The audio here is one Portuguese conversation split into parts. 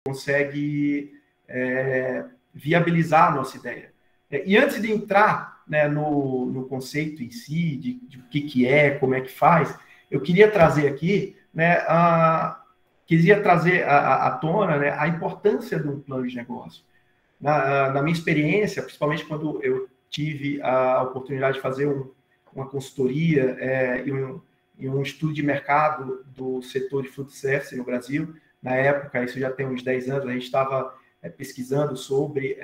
consegue viabilizar a nossa ideia. E antes de entrar, né, no conceito em si, de o que é, como é que faz, eu queria trazer aqui, né, queria trazer à tona, né, a importância de um plano de negócio. Na minha experiência, principalmente quando eu tive a oportunidade de fazer uma consultoria e um estudo de mercado do setor de food service no Brasil, na época, isso já tem uns 10 anos, a gente estava pesquisando sobre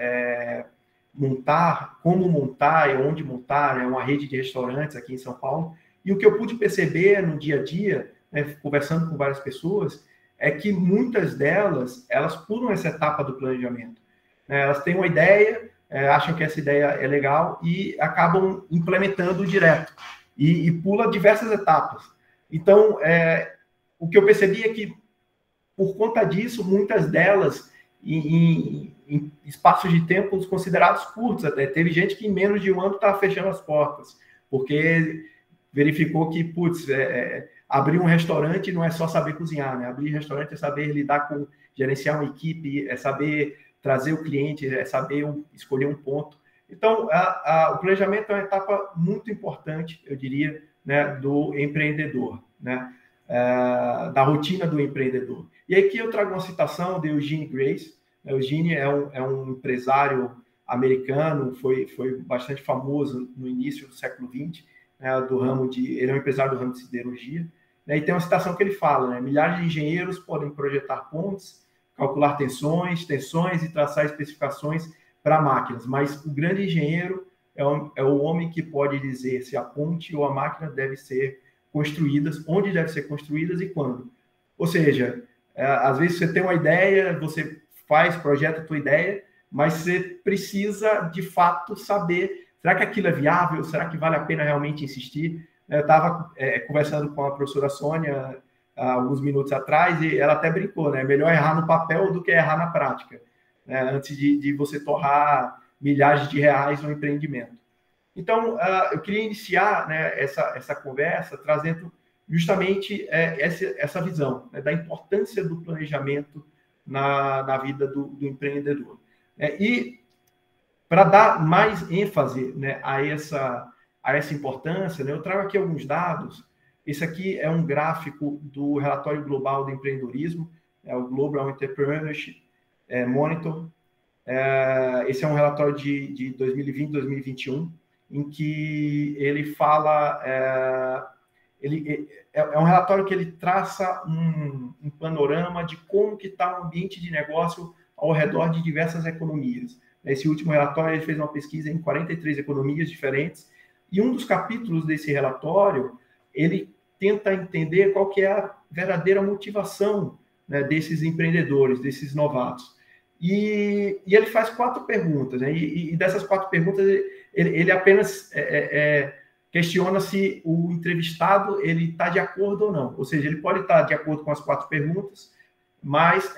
como montar e onde montar, né, uma rede de restaurantes aqui em São Paulo. E o que eu pude perceber no dia a dia, né, conversando com várias pessoas, é que muitas delas, elas pulam essa etapa do planejamento. Elas têm uma ideia, acham que essa ideia é legal e acabam implementando direto. E pula diversas etapas. Então, o que eu percebi é que, por conta disso, muitas delas, em espaços de tempo considerados curtos até. Teve gente que em menos de um ano estava fechando as portas, porque verificou que, abrir um restaurante não é só saber cozinhar, né? Abrir restaurante é saber lidar com, gerenciar uma equipe, é saber trazer o cliente, é saber escolher um ponto. Então, o planejamento é uma etapa muito importante, eu diria, né, do empreendedor, né? Da rotina do empreendedor. E aqui eu trago uma citação de Eugene Grace. Eugene é um empresário americano, foi bastante famoso no início do século XX, né, ele é um empresário do ramo de siderurgia, né, e tem uma citação que ele fala, né, milhares de engenheiros podem projetar pontes, calcular tensões e traçar especificações para máquinas, mas o grande engenheiro é o homem que pode dizer se a ponte ou a máquina deve ser construídas, onde deve ser construídas e quando. Ou seja, às vezes você tem uma ideia, você projeta a tua ideia, mas você precisa, de fato, saber, será que aquilo é viável? Será que vale a pena realmente insistir? Eu estava conversando com a professora Sônia alguns minutos atrás e ela até brincou, né? É melhor errar no papel do que errar na prática, né? Antes de você torrar milhares de reais no empreendimento. Então, eu queria iniciar, né, essa conversa trazendo justamente essa visão, né, da importância do planejamento na vida do empreendedor. E para dar mais ênfase, né, a essa importância, né, eu trago aqui alguns dados. Esse aqui é um gráfico do relatório global do empreendedorismo, o Global Entrepreneurship Monitor. Esse é um relatório de 2020, 2021, em que ele fala... é um relatório que ele traça um panorama de como que está o ambiente de negócio ao redor de diversas economias. Esse último relatório, ele fez uma pesquisa em 43 economias diferentes, e um dos capítulos desse relatório, ele tenta entender qual que é a verdadeira motivação, né, desses empreendedores, desses novatos. E ele faz 4 perguntas, né? E dessas 4 perguntas, ele apenas questiona se o entrevistado ele está de acordo ou não. Ou seja, ele pode estar de acordo com as 4 perguntas, mas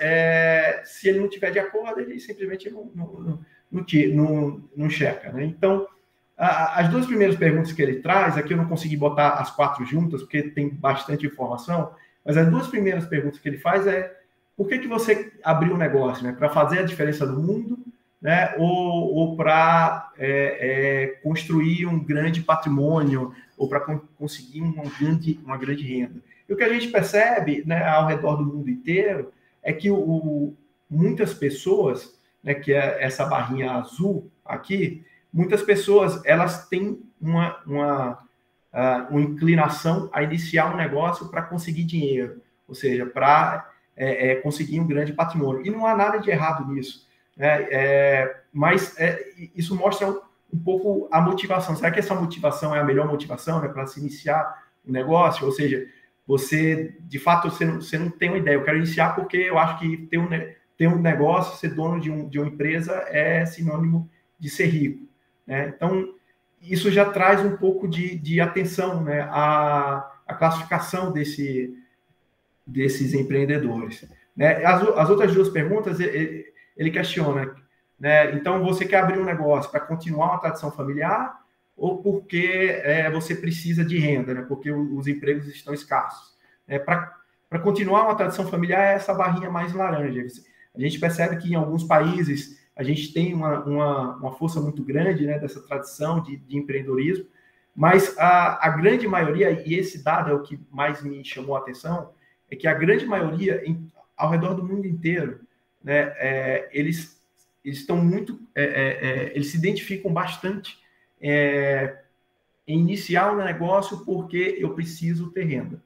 se ele não estiver de acordo, ele simplesmente não checa, né? Então, as 2 primeiras perguntas que ele traz, aqui eu não consegui botar as 4 juntas, porque tem bastante informação, mas as 2 primeiras perguntas que ele faz por que você abriu um negócio, né? Para fazer a diferença no mundo, né? Ou para construir um grande patrimônio, ou para conseguir uma grande renda. E o que a gente percebe, né, ao redor do mundo inteiro é que muitas pessoas, né, que é essa barrinha azul aqui, muitas pessoas elas têm uma inclinação a iniciar um negócio para conseguir dinheiro, ou seja, para conseguir um grande patrimônio. E não há nada de errado nisso, né? Mas isso mostra um pouco a motivação. Será que essa motivação é a melhor motivação, né, para se iniciar um negócio? Ou seja, você, de fato, você não tem uma ideia. Eu quero iniciar porque eu acho que ter um negócio, ser dono de uma empresa é sinônimo de ser rico, né? Então, isso já traz um pouco de atenção, né, à classificação desses empreendedores, né? As outras 2 perguntas, ele questiona, né? Então, você quer abrir um negócio para continuar uma tradição familiar ou porque você precisa de renda, né? Porque os empregos estão escassos, né? Para continuar uma tradição familiar é essa barrinha mais laranja. A gente percebe que em alguns países a gente tem uma força muito grande, né, dessa tradição de empreendedorismo, mas a grande maioria, e esse dado é o que mais me chamou a atenção, é que a grande maioria, ao redor do mundo inteiro, né, eles estão muito, eles se identificam bastante em iniciar um negócio porque eu preciso ter renda.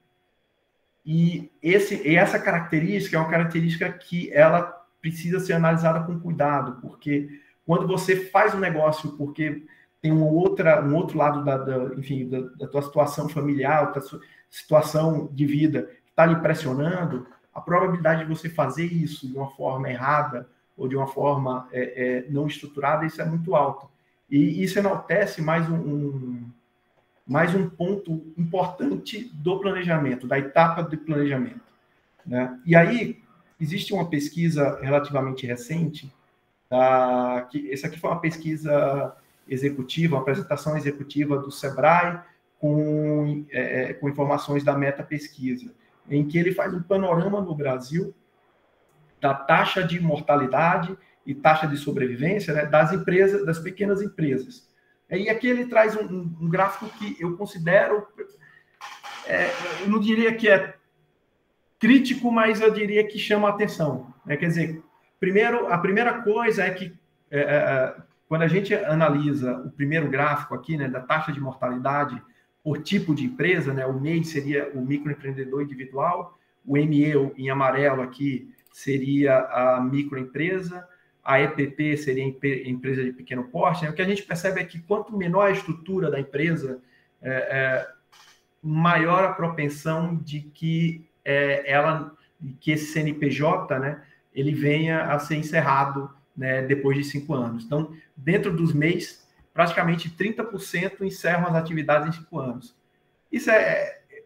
E essa característica é uma característica que ela precisa ser analisada com cuidado, porque quando você faz um negócio porque tem um outro lado da tua situação familiar, da sua situação de vida que está lhe pressionando, a probabilidade de você fazer isso de uma forma errada ou de uma forma não estruturada, isso é muito alto. E isso enaltece mais um ponto importante do planejamento, da etapa de planejamento, né? E aí, existe uma pesquisa relativamente recente, essa aqui foi uma pesquisa executiva, uma apresentação executiva do Sebrae com informações da Meta Pesquisa, em que ele faz um panorama no Brasil da taxa de mortalidade e taxa de sobrevivência, né, das pequenas empresas. E aqui ele traz um gráfico que eu considero, eu não diria que é crítico, mas eu diria que chama a atenção, né? Quer dizer, a primeira coisa é que quando a gente analisa o primeiro gráfico aqui, né, da taxa de mortalidade por tipo de empresa, né, o MEI seria o microempreendedor individual, o ME em amarelo aqui seria a microempresa, a EPP seria empresa de pequeno porte, né? O que a gente percebe é que quanto menor a estrutura da empresa, maior a propensão de que esse CNPJ, né, ele venha a ser encerrado, né, depois de 5 anos. Então, dentro dos MEIs, praticamente 30% encerram as atividades em 5 anos. Isso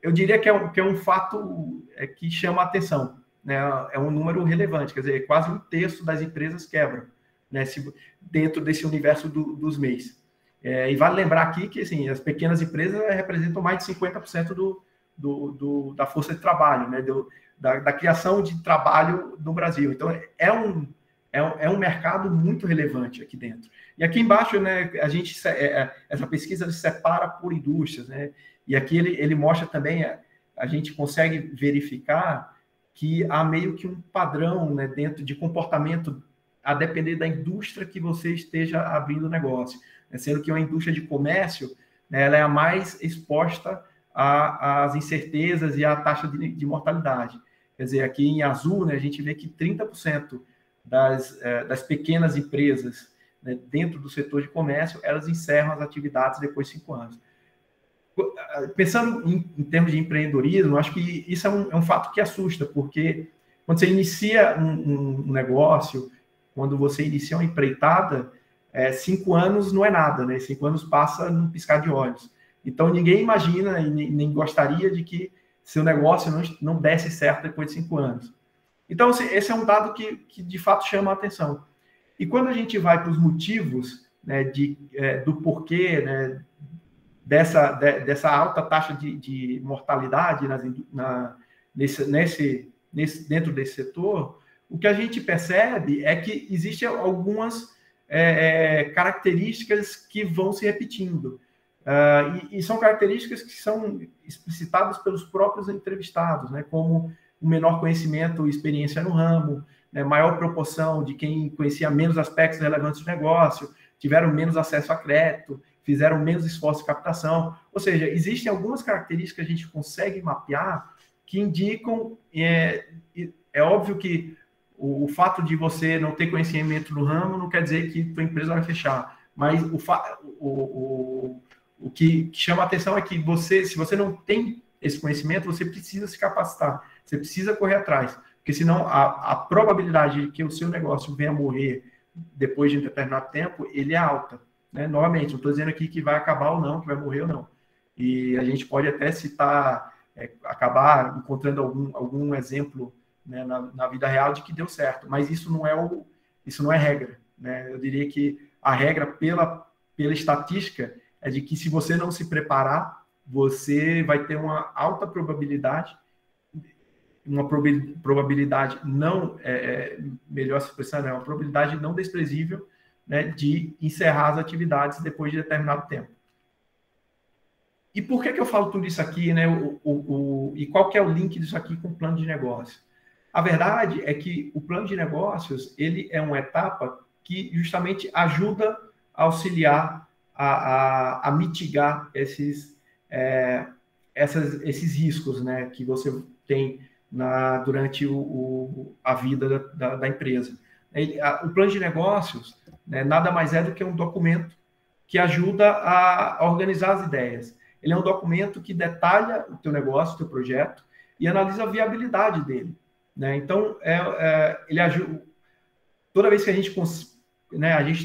eu diria que é um fato que chama a atenção, né? É um número relevante, quer dizer, quase 1/3 das empresas quebram, né, dentro desse universo dos MEIs. E vale lembrar aqui que assim, as pequenas empresas representam mais de 50% da força de trabalho, né, da criação de trabalho no Brasil. Então, é um mercado muito relevante aqui dentro. E aqui embaixo, né, essa pesquisa se separa por indústrias, né, e aqui ele mostra também, a gente consegue verificar que há meio que um padrão, né, dentro de comportamento, a depender da indústria que você esteja abrindo o negócio, né, sendo que uma indústria de comércio, né, ela é a mais exposta às incertezas e à taxa de mortalidade. Quer dizer, aqui em azul, né, a gente vê que 30% das pequenas empresas, né, dentro do setor de comércio, elas encerram as atividades depois de 5 anos. Pensando em termos de empreendedorismo, acho que isso é um fato que assusta, porque quando você inicia um negócio, quando você inicia uma empreitada, 5 anos não é nada, né? 5 anos passa num piscar de olhos. Então, ninguém imagina e nem gostaria de que seu negócio não desse certo depois de 5 anos. Então, esse é um dado que de fato chama a atenção. E quando a gente vai para os motivos, né, do porquê, né, dessa alta taxa de mortalidade dentro desse setor, o que a gente percebe é que existem algumas características que vão se repetindo. E são características que são explicitadas pelos próprios entrevistados, né, como o menor conhecimento e experiência no ramo, né, maior proporção de quem conhecia menos aspectos relevantes do negócio, tiveram menos acesso a crédito, fizeram menos esforço de captação. Ou seja, existem algumas características que a gente consegue mapear que indicam, é óbvio que o fato de você não ter conhecimento no ramo não quer dizer que tua empresa vai fechar, mas o que chama a atenção é que se você não tem esse conhecimento, você precisa se capacitar, você precisa correr atrás, porque senão a probabilidade de que o seu negócio venha a morrer depois de um determinado tempo, ele é alta, né? Novamente, não estou dizendo aqui que vai acabar ou não, que vai morrer ou não. E a gente pode até citar, acabar encontrando algum exemplo, né, na vida real de que deu certo, mas isso não é regra, né? Eu diria que a regra pela estatística é de que se você não se preparar, você vai ter uma alta probabilidade uma probabilidade não, melhor se expressar, é uma probabilidade não desprezível, né, de encerrar as atividades depois de determinado tempo. E por que eu falo tudo isso aqui, né? E qual que é o link disso aqui com o plano de negócio? A verdade é que o plano de negócios, ele é uma etapa que justamente ajuda a auxiliar a mitigar esses riscos, né, que você tem durante a vida da empresa. O plano de negócios, né, nada mais é do que um documento que ajuda a organizar as ideias. Ele é um documento que detalha o teu negócio, o teu projeto, e analisa a viabilidade dele, né? Então, ele ajuda. Toda vez que a gente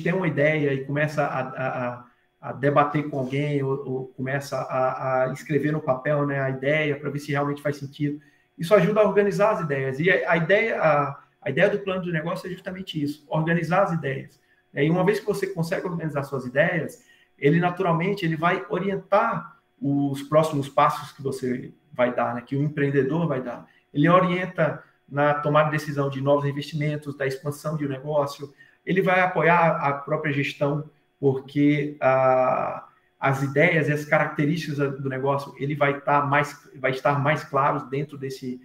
tem uma ideia e começa a debater com alguém, ou começa a escrever no papel, né, a ideia, para ver se realmente faz sentido, isso ajuda a organizar as ideias. E a ideia do plano de negócio é justamente isso, organizar as ideias. E uma vez que você consegue organizar suas ideias, ele naturalmente vai orientar os próximos passos que você vai dar, né, que o empreendedor vai dar. Ele orienta na tomada de decisão de novos investimentos, da expansão de um negócio, ele vai apoiar a própria gestão, porque as ideias e as características do negócio, ele vai estar mais claros dentro desse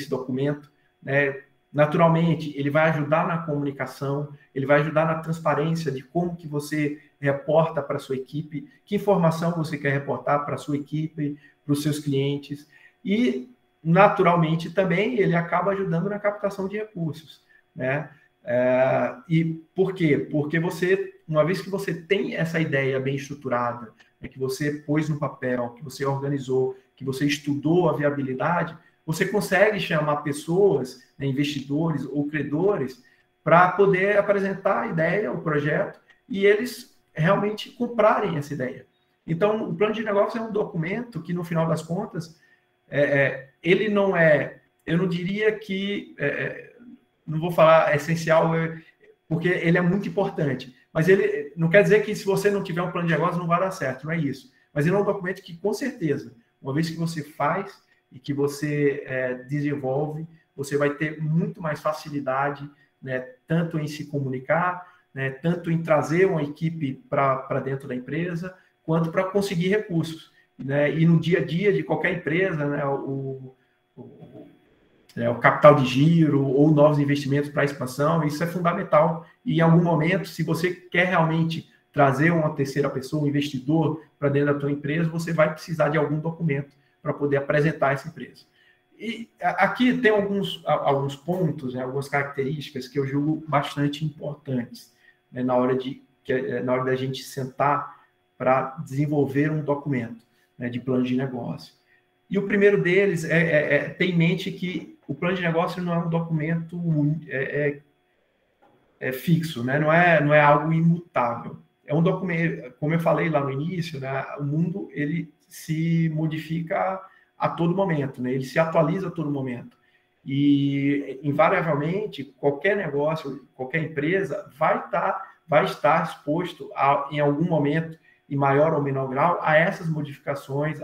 documento, né? Naturalmente, ele vai ajudar na comunicação, ele vai ajudar na transparência de como que você reporta para a sua equipe, que informação você quer reportar para a sua equipe, para os seus clientes. E, naturalmente, também ele acaba ajudando na captação de recursos, né? E por quê? Porque uma vez que você tem essa ideia bem estruturada, que você pôs no papel, que você organizou, que você estudou a viabilidade, você consegue chamar pessoas, né, investidores ou credores, para poder apresentar a ideia, o projeto, e eles realmente comprarem essa ideia. Então, o plano de negócio é um documento que, no final das contas, ele não é, eu não diria que, não vou falar essencial, porque ele é muito importante, mas ele não quer dizer que se você não tiver um plano de negócio não vai dar certo, não é isso. Mas ele é um documento que, com certeza, uma vez que você faz e que você desenvolve, você vai ter muito mais facilidade, né, tanto em se comunicar, né, tanto em trazer uma equipe para dentro da empresa, quanto para conseguir recursos, né? E no dia a dia de qualquer empresa, né, o capital de giro ou novos investimentos para expansão, isso é fundamental. E em algum momento, se você quer realmente trazer uma terceira pessoa, um investidor para dentro da tua empresa, você vai precisar de algum documento para poder apresentar essa empresa. E aqui tem alguns pontos, né, algumas características que eu julgo bastante importantes, né, na hora da gente sentar para desenvolver um documento, né, de plano de negócio. E o primeiro deles é ter em mente que o plano de negócio não é um documento fixo, né? Não é algo imutável. É um documento, como eu falei lá no início, né? O mundo ele se modifica a todo momento, né? Ele se atualiza a todo momento. E, invariavelmente, qualquer negócio, qualquer empresa vai estar exposto em algum momento, em maior ou menor grau, a essas modificações,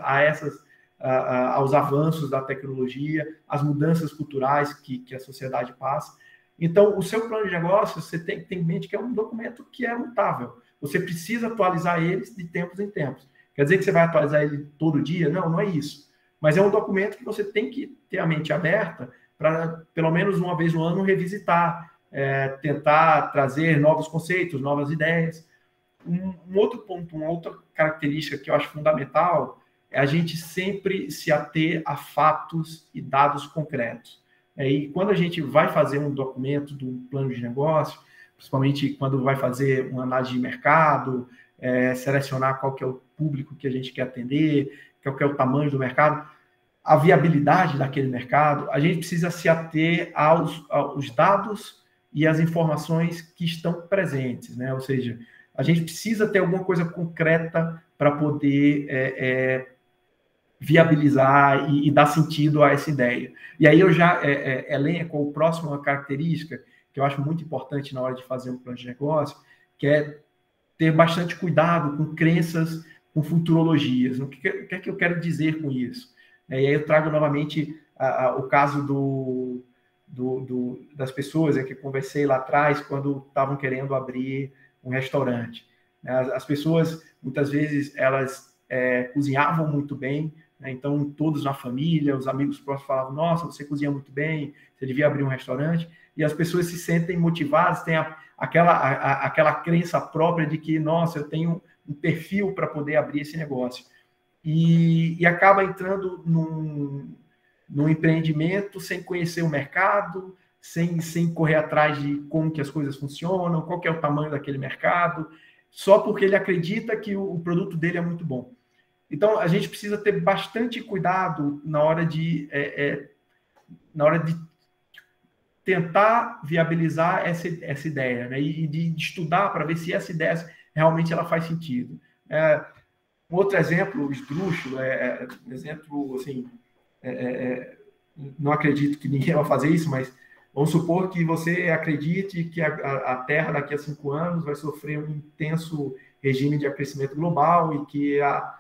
aos avanços da tecnologia, às mudanças culturais que a sociedade passa. Então, o seu plano de negócio, você tem que ter em mente que é um documento que é mutável. Você precisa atualizar eles de tempos em tempos. Quer dizer que você vai atualizar ele todo dia? Não, não é isso. Mas é um documento que você tem que ter a mente aberta para, pelo menos uma vez no ano, revisitar, tentar trazer novos conceitos, novas ideias. Um outro ponto, uma outra característica que eu acho fundamental é a gente sempre se ater a fatos e dados concretos. E quando a gente vai fazer um documento de um plano de negócio, principalmente quando vai fazer uma análise de mercado, selecionar qual que é o público que a gente quer atender, qual que é o tamanho do mercado, a viabilidade daquele mercado, a gente precisa se ater aos dados e às informações que estão presentes, né? Ou seja, a gente precisa ter alguma coisa concreta para poder viabilizar e dar sentido a essa ideia. E aí eu já elenco a próxima característica que eu acho muito importante na hora de fazer um plano de negócio, que é ter bastante cuidado com crenças, com futurologias. O que é que eu quero dizer com isso? E aí eu trago novamente o caso das pessoas que eu conversei lá atrás quando estavam querendo abrir um restaurante. As pessoas, muitas vezes, elas cozinhavam muito bem, né? Então, todos na família, os amigos próximos falavam, nossa, você cozinha muito bem, você devia abrir um restaurante, e as pessoas se sentem motivadas, têm aquela crença própria de que, nossa, eu tenho um perfil para poder abrir esse negócio. E acaba entrando num empreendimento sem conhecer o mercado, sem correr atrás de como que as coisas funcionam, qual que é o tamanho daquele mercado, só porque ele acredita que o produto dele é muito bom. Então, a gente precisa ter bastante cuidado na hora de tentar viabilizar essa ideia, né? E de estudar para ver se essa ideia realmente ela faz sentido. Um outro exemplo esdrúxulo, exemplo, assim, não acredito que ninguém vai fazer isso, mas vamos supor que você acredite que a Terra, daqui a 5 anos, vai sofrer um intenso regime de aquecimento global e que a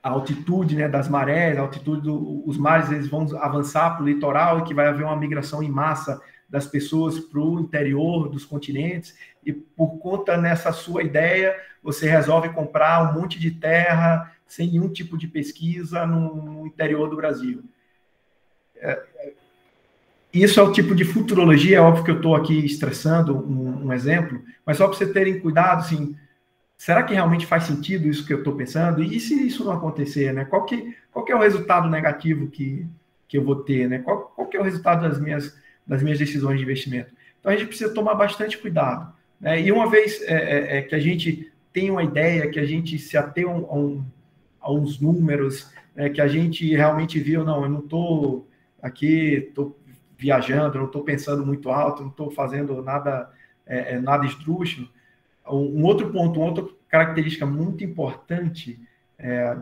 altitude, né, das marés, a altitude os mares eles vão avançar para o litoral e que vai haver uma migração em massa das pessoas para o interior dos continentes, e por conta nessa sua ideia, você resolve comprar um monte de terra sem nenhum tipo de pesquisa no interior do Brasil. Isso é o tipo de futurologia, é óbvio que eu estou aqui estressando um exemplo, mas só para vocês terem cuidado, assim, será que realmente faz sentido isso que eu estou pensando? E se isso não acontecer, né? Qual que é o resultado negativo que eu vou ter, né? Qual que é o resultado das minhas decisões de investimento? Então, a gente precisa tomar bastante cuidado, né? E uma vez que a gente tem uma ideia, que a gente se atém a uns números, né, que a gente realmente viu, não, eu não estou aqui, estou viajando, não estou pensando muito alto, não estou fazendo nada esdrúxulo. Um outro ponto, uma outra característica muito importante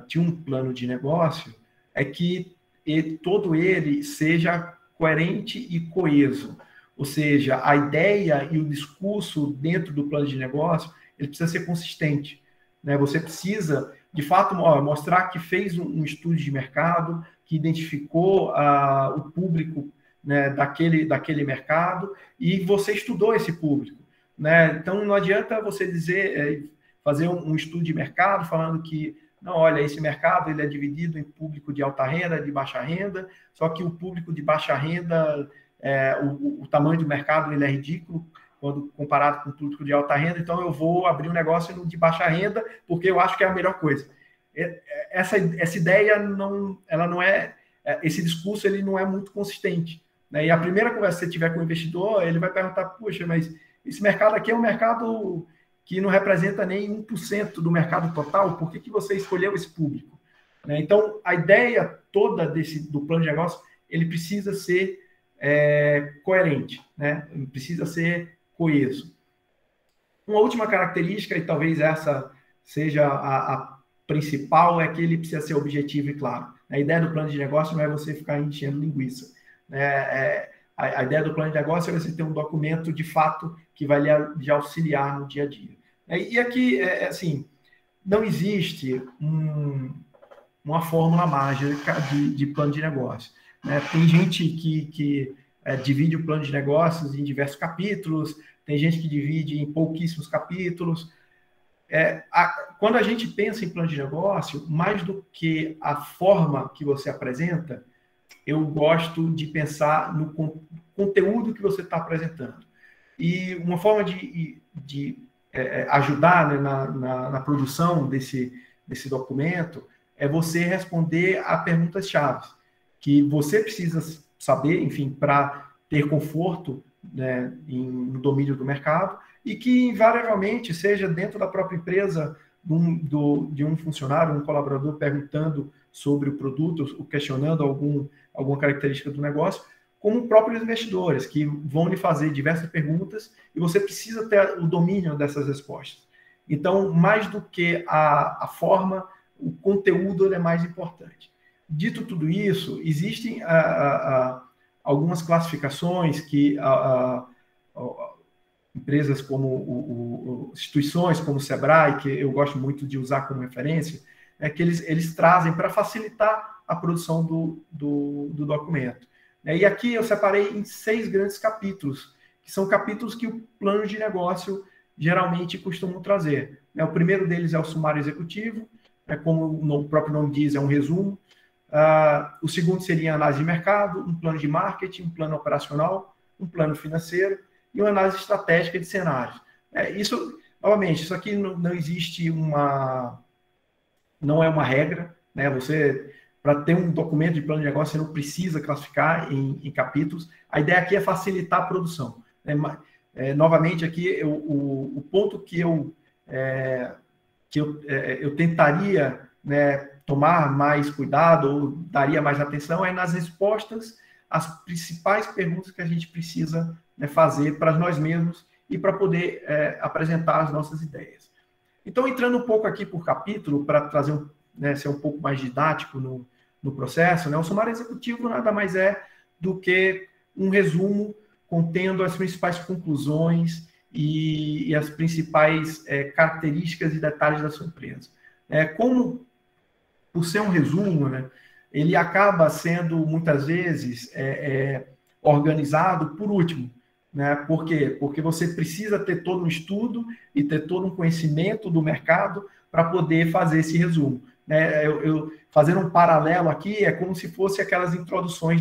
de um plano de negócio é que todo ele seja coerente e coeso. Ou seja, a ideia e o discurso dentro do plano de negócio, ele precisa ser consistente, né? Você precisa, de fato, mostrar que fez um estudo de mercado, que identificou o público, né, daquele mercado, e você estudou esse público, né? Então, não adianta você fazer um estudo de mercado falando que, não, olha, esse mercado ele é dividido em público de alta renda, de baixa renda, só que o público de baixa renda, o tamanho do mercado ele é ridículo quando comparado com o público de alta renda, então eu vou abrir um negócio de baixa renda porque eu acho que é a melhor coisa. Essa ideia ela não é, esse discurso ele não é muito consistente, né? E a primeira conversa que você tiver com o investidor, ele vai perguntar, puxa, mas esse mercado aqui é um mercado que não representa nem 1% do mercado total, por que você escolheu esse público? Né? Então, a ideia toda do plano de negócio, ele precisa ser coerente, né? Ele precisa ser coeso. Uma última característica, e talvez essa seja a principal, é que ele precisa ser objetivo e claro. A ideia do plano de negócio não é você ficar enchendo linguiça, né? A ideia do plano de negócio é você ter um documento, de fato, que vai lhe auxiliar no dia a dia. E aqui, assim, não existe uma fórmula mágica de plano de negócio, né? Tem gente que divide o plano de negócios em diversos capítulos, tem gente que divide em pouquíssimos capítulos. Quando a gente pensa em plano de negócio, mais do que a forma que você apresenta, eu gosto de pensar no conteúdo que você está apresentando. E uma forma de ajudar, né, na produção desse documento é você responder a perguntas-chave que você precisa saber, enfim, para ter conforto, né, no domínio do mercado, e que invariavelmente seja dentro da própria empresa de um funcionário, um colaborador perguntando sobre o produto, questionando alguma característica do negócio, como próprios investidores, que vão lhe fazer diversas perguntas e você precisa ter o domínio dessas respostas. Então, mais do que a forma, o conteúdo é mais importante. Dito tudo isso, existem algumas classificações que empresas como instituições como o Sebrae, que eu gosto muito de usar como referência, que eles trazem para facilitar a produção do documento. E aqui eu separei em 6 grandes capítulos, que são capítulos que o plano de negócio geralmente costumam trazer. O primeiro deles é o sumário executivo, como o próprio nome diz, é um resumo. O segundo seria a análise de mercado, um plano de marketing, um plano operacional, um plano financeiro e uma análise estratégica de cenários. Isso, novamente, isso aqui não existe não é uma regra, né? Você, para ter um documento de plano de negócio, você não precisa classificar em capítulos. A ideia aqui é facilitar a produção. Novamente, aqui, o ponto que eu tentaria, né, tomar mais cuidado ou daria mais atenção é nas respostas às principais perguntas que a gente precisa, né, fazer para nós mesmos e para poder apresentar as nossas ideias. Então, entrando um pouco aqui por capítulo, para trazer ser um pouco mais didático no processo, né, o sumário executivo nada mais é do que um resumo contendo as principais conclusões e as principais características e detalhes da sua empresa. Como, por ser um resumo, né, ele acaba sendo, muitas vezes, organizado por último. Né? Por quê? Porque você precisa ter todo um estudo e ter todo um conhecimento do mercado para poder fazer esse resumo. Né? Fazendo um paralelo aqui, é como se fosse aquelas introduções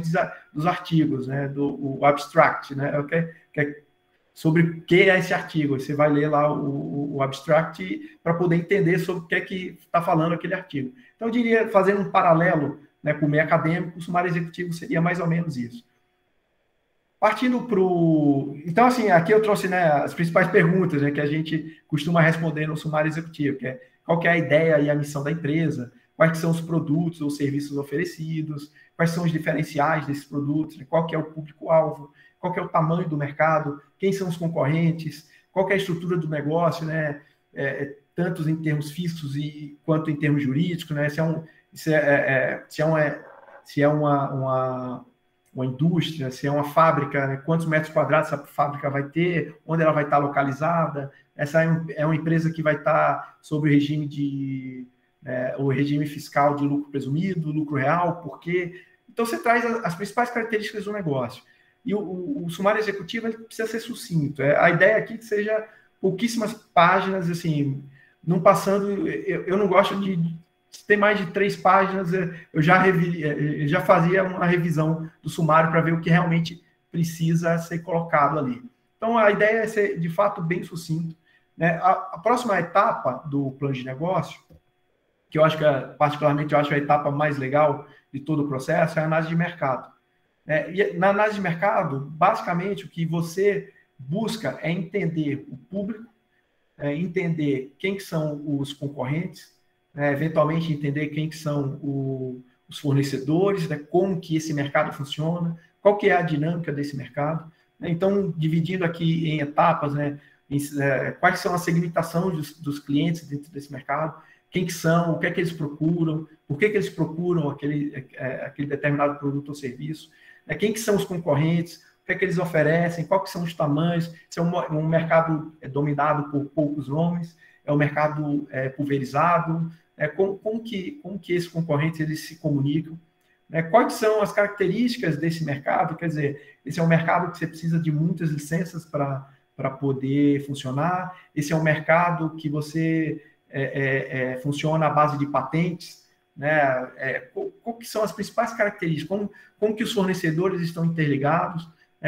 dos artigos, né? O abstract, né? Sobre o que é esse artigo. Você vai ler lá o abstract para poder entender sobre o que é que está falando aquele artigo. Então, eu diria, fazendo um paralelo, né, com o meio acadêmico, o sumário executivo seria mais ou menos isso. Partindo para o... Então, assim, aqui eu trouxe, né, as principais perguntas, né, que a gente costuma responder no sumário executivo, que é qual que é a ideia e a missão da empresa, quais são os produtos ou serviços oferecidos, quais são os diferenciais desses produtos, né, qual que é o público-alvo, qual que é o tamanho do mercado, quem são os concorrentes, qual que é a estrutura do negócio, né, tanto em termos físicos quanto em termos jurídicos, né, se é uma indústria, se é uma fábrica, né, quantos metros quadrados essa fábrica vai ter, onde ela vai estar localizada, essa é uma empresa que vai estar sob o regime fiscal de lucro presumido, lucro real, por quê? Então, você traz as principais características do negócio. E o sumário executivo ele precisa ser sucinto. A ideia aqui é que seja pouquíssimas páginas, assim, não passando... Eu não gosto de... Se tem mais de 3 páginas, eu já fazia uma revisão do sumário para ver o que realmente precisa ser colocado ali. Então, a ideia é ser, de fato, bem sucinto. Né? A próxima etapa do plano de negócio, que eu acho que, particularmente, eu acho a etapa mais legal de todo o processo, é a análise de mercado. E na análise de mercado, basicamente, o que você busca é entender o público, entender quem que são os concorrentes, eventualmente entender quem que são os fornecedores, né, como que esse mercado funciona, qual que é a dinâmica desse mercado. Né? Então, dividindo aqui em etapas, né, quais são a segmentação dos clientes dentro desse mercado, quem que são, o que é que eles procuram, por que eles procuram aquele determinado produto ou serviço, né, quem que são os concorrentes, o que é que eles oferecem, quais que são os tamanhos, se é um mercado dominado por poucos nomes, é um mercado pulverizado, como que esses concorrentes eles se comunicam, né? Quais são as características desse mercado, quer dizer, esse é um mercado que você precisa de muitas licenças para poder funcionar, esse é um mercado que você funciona à base de patentes, né? Qual que são as principais características, como que os fornecedores estão interligados,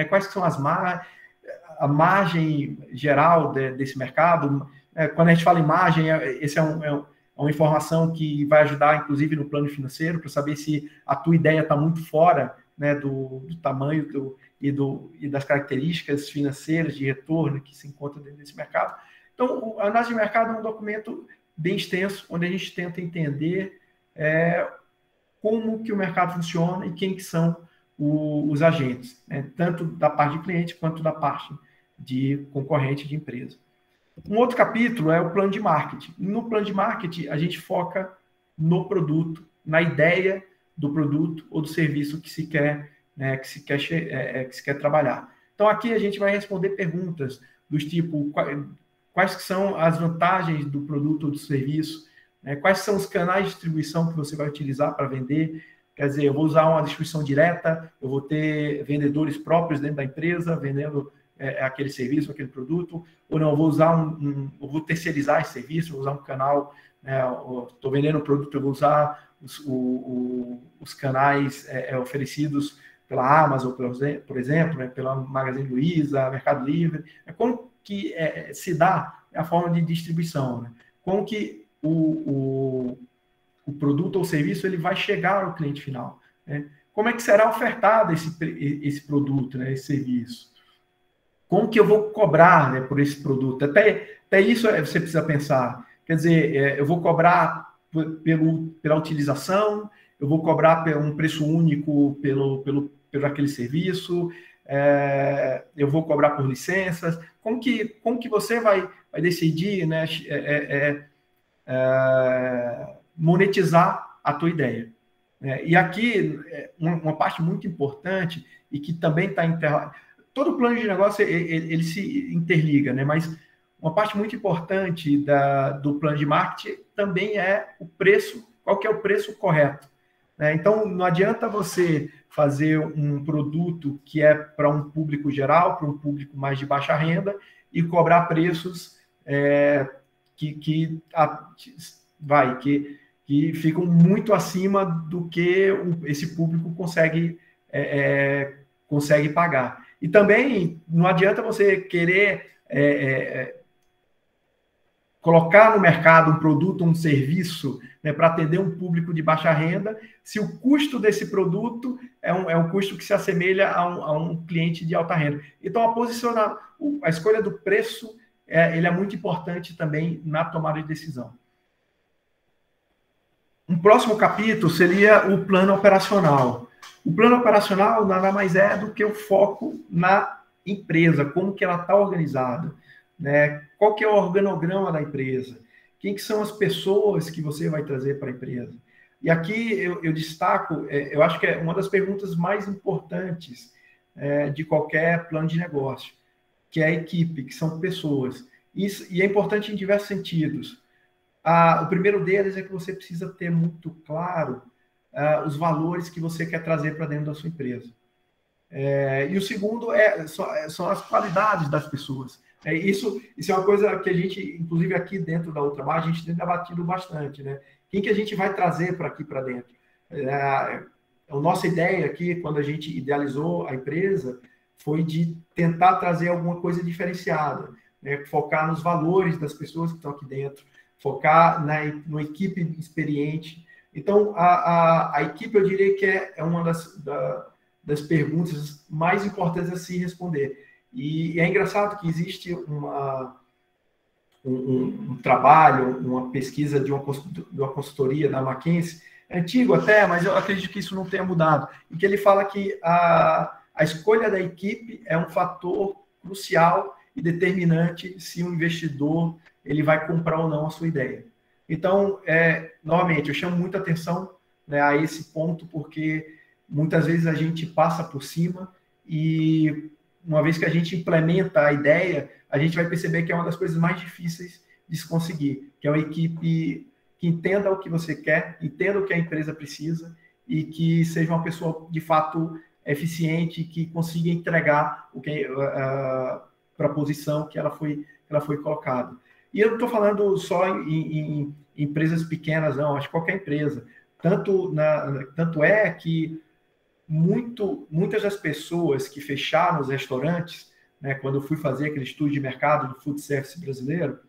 quais são a margem geral desse mercado. Quando a gente fala em margem, esse é uma informação que vai ajudar, inclusive, no plano financeiro, para saber se a tua ideia está muito fora, né, do tamanho e das características financeiras de retorno que se encontram dentro desse mercado. Então, a análise de mercado é um documento bem extenso, onde a gente tenta entender como que o mercado funciona e quem que são os agentes, né, tanto da parte de cliente quanto da parte de concorrente de empresa. Um outro capítulo é o plano de marketing. No plano de marketing, a gente foca no produto, na ideia do produto ou do serviço que se quer, né, que se quer trabalhar. Então, aqui a gente vai responder perguntas dos tipo, quais são as vantagens do produto ou do serviço, né, quais são os canais de distribuição que você vai utilizar para vender, Quer dizer, eu vou usar uma distribuição direta, eu vou ter vendedores próprios dentro da empresa, vendendo aquele serviço, aquele produto, ou não, eu vou usar eu vou terceirizar esse serviço, vou usar um canal, estou vendendo um produto, eu vou usar os canais oferecidos pela Amazon, por exemplo, né, pela Magazine Luiza, Mercado Livre. Como que se dá a forma de distribuição, né? Como que o produto ou serviço ele vai chegar ao cliente final, né? Como é que será ofertado esse produto, né, esse serviço? Como que eu vou cobrar, né, por esse produto? Até isso você precisa pensar. Quer dizer, eu vou cobrar pela utilização, eu vou cobrar um preço único pelo aquele serviço, eu vou cobrar por licenças. Como que você vai decidir, né, monetizar a tua ideia? E aqui, uma parte muito importante e que também está todo plano de negócio ele se interliga, né? Mas uma parte muito importante do plano de marketing também é o preço, qual que é o preço correto, né? Então, não adianta você fazer um produto que é para um público geral, para um público mais de baixa renda, e cobrar preços que ficam muito acima do que esse público consegue pagar. E também não adianta você querer colocar no mercado um produto, um serviço, né, para atender um público de baixa renda, se o custo desse produto é um custo que se assemelha a um cliente de alta renda. Então, a escolha do preço ele é muito importante também na tomada de decisão. Um próximo capítulo seria o plano operacional. O plano operacional nada mais é do que o foco na empresa, como que ela está organizada, né? Qual que é o organograma da empresa? Quem que são as pessoas que você vai trazer para a empresa? E aqui eu destaco, eu acho que é uma das perguntas mais importantes de qualquer plano de negócio, que é a equipe, que são pessoas. E é importante em diversos sentidos. O primeiro deles é que você precisa ter muito claro os valores que você quer trazer para dentro da sua empresa. E o segundo são as qualidades das pessoas. Isso é uma coisa que a gente, inclusive aqui dentro da Ultramar, a gente tem debatido bastante, né? Quem que a gente vai trazer para aqui para dentro? A nossa ideia aqui, quando a gente idealizou a empresa, foi de tentar trazer alguma coisa diferenciada, né? Focar nos valores das pessoas que estão aqui dentro, focar numa equipe experiente. Então, a equipe, eu diria que é uma das perguntas mais importantes a se responder. E é engraçado que existe um trabalho, uma pesquisa de uma consultoria da McKinsey, é antigo até, mas eu acredito que isso não tenha mudado, em que ele fala que a escolha da equipe é um fator crucial e determinante se um investidor ele vai comprar ou não a sua ideia. Então, novamente, eu chamo muita atenção, né, a esse ponto, porque muitas vezes a gente passa por cima e uma vez que a gente implementa a ideia, a gente vai perceber que é uma das coisas mais difíceis de se conseguir, que é uma equipe que entenda o que você quer, entenda o que a empresa precisa e que seja uma pessoa, de fato, eficiente, que consiga entregar para a posição que ela foi colocada. E eu não estou falando só em empresas pequenas, não, acho que qualquer empresa. Tanto é que muitas das pessoas que fecharam os restaurantes, né, quando eu fui fazer aquele estudo de mercado do food service brasileiro,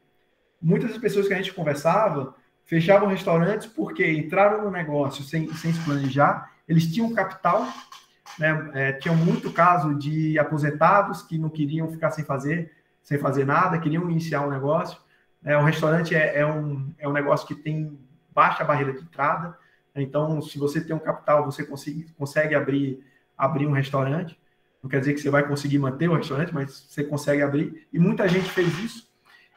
muitas das pessoas que a gente conversava fechavam restaurantes porque entraram no negócio sem se planejar, eles tinham capital, né, tinham muito caso de aposentados que não queriam ficar sem fazer nada, queriam iniciar um negócio. O restaurante é um negócio que tem baixa barreira de entrada. Então, se você tem um capital, você consegue abrir um restaurante. Não quer dizer que você vai conseguir manter o restaurante, mas você consegue abrir. E muita gente fez isso.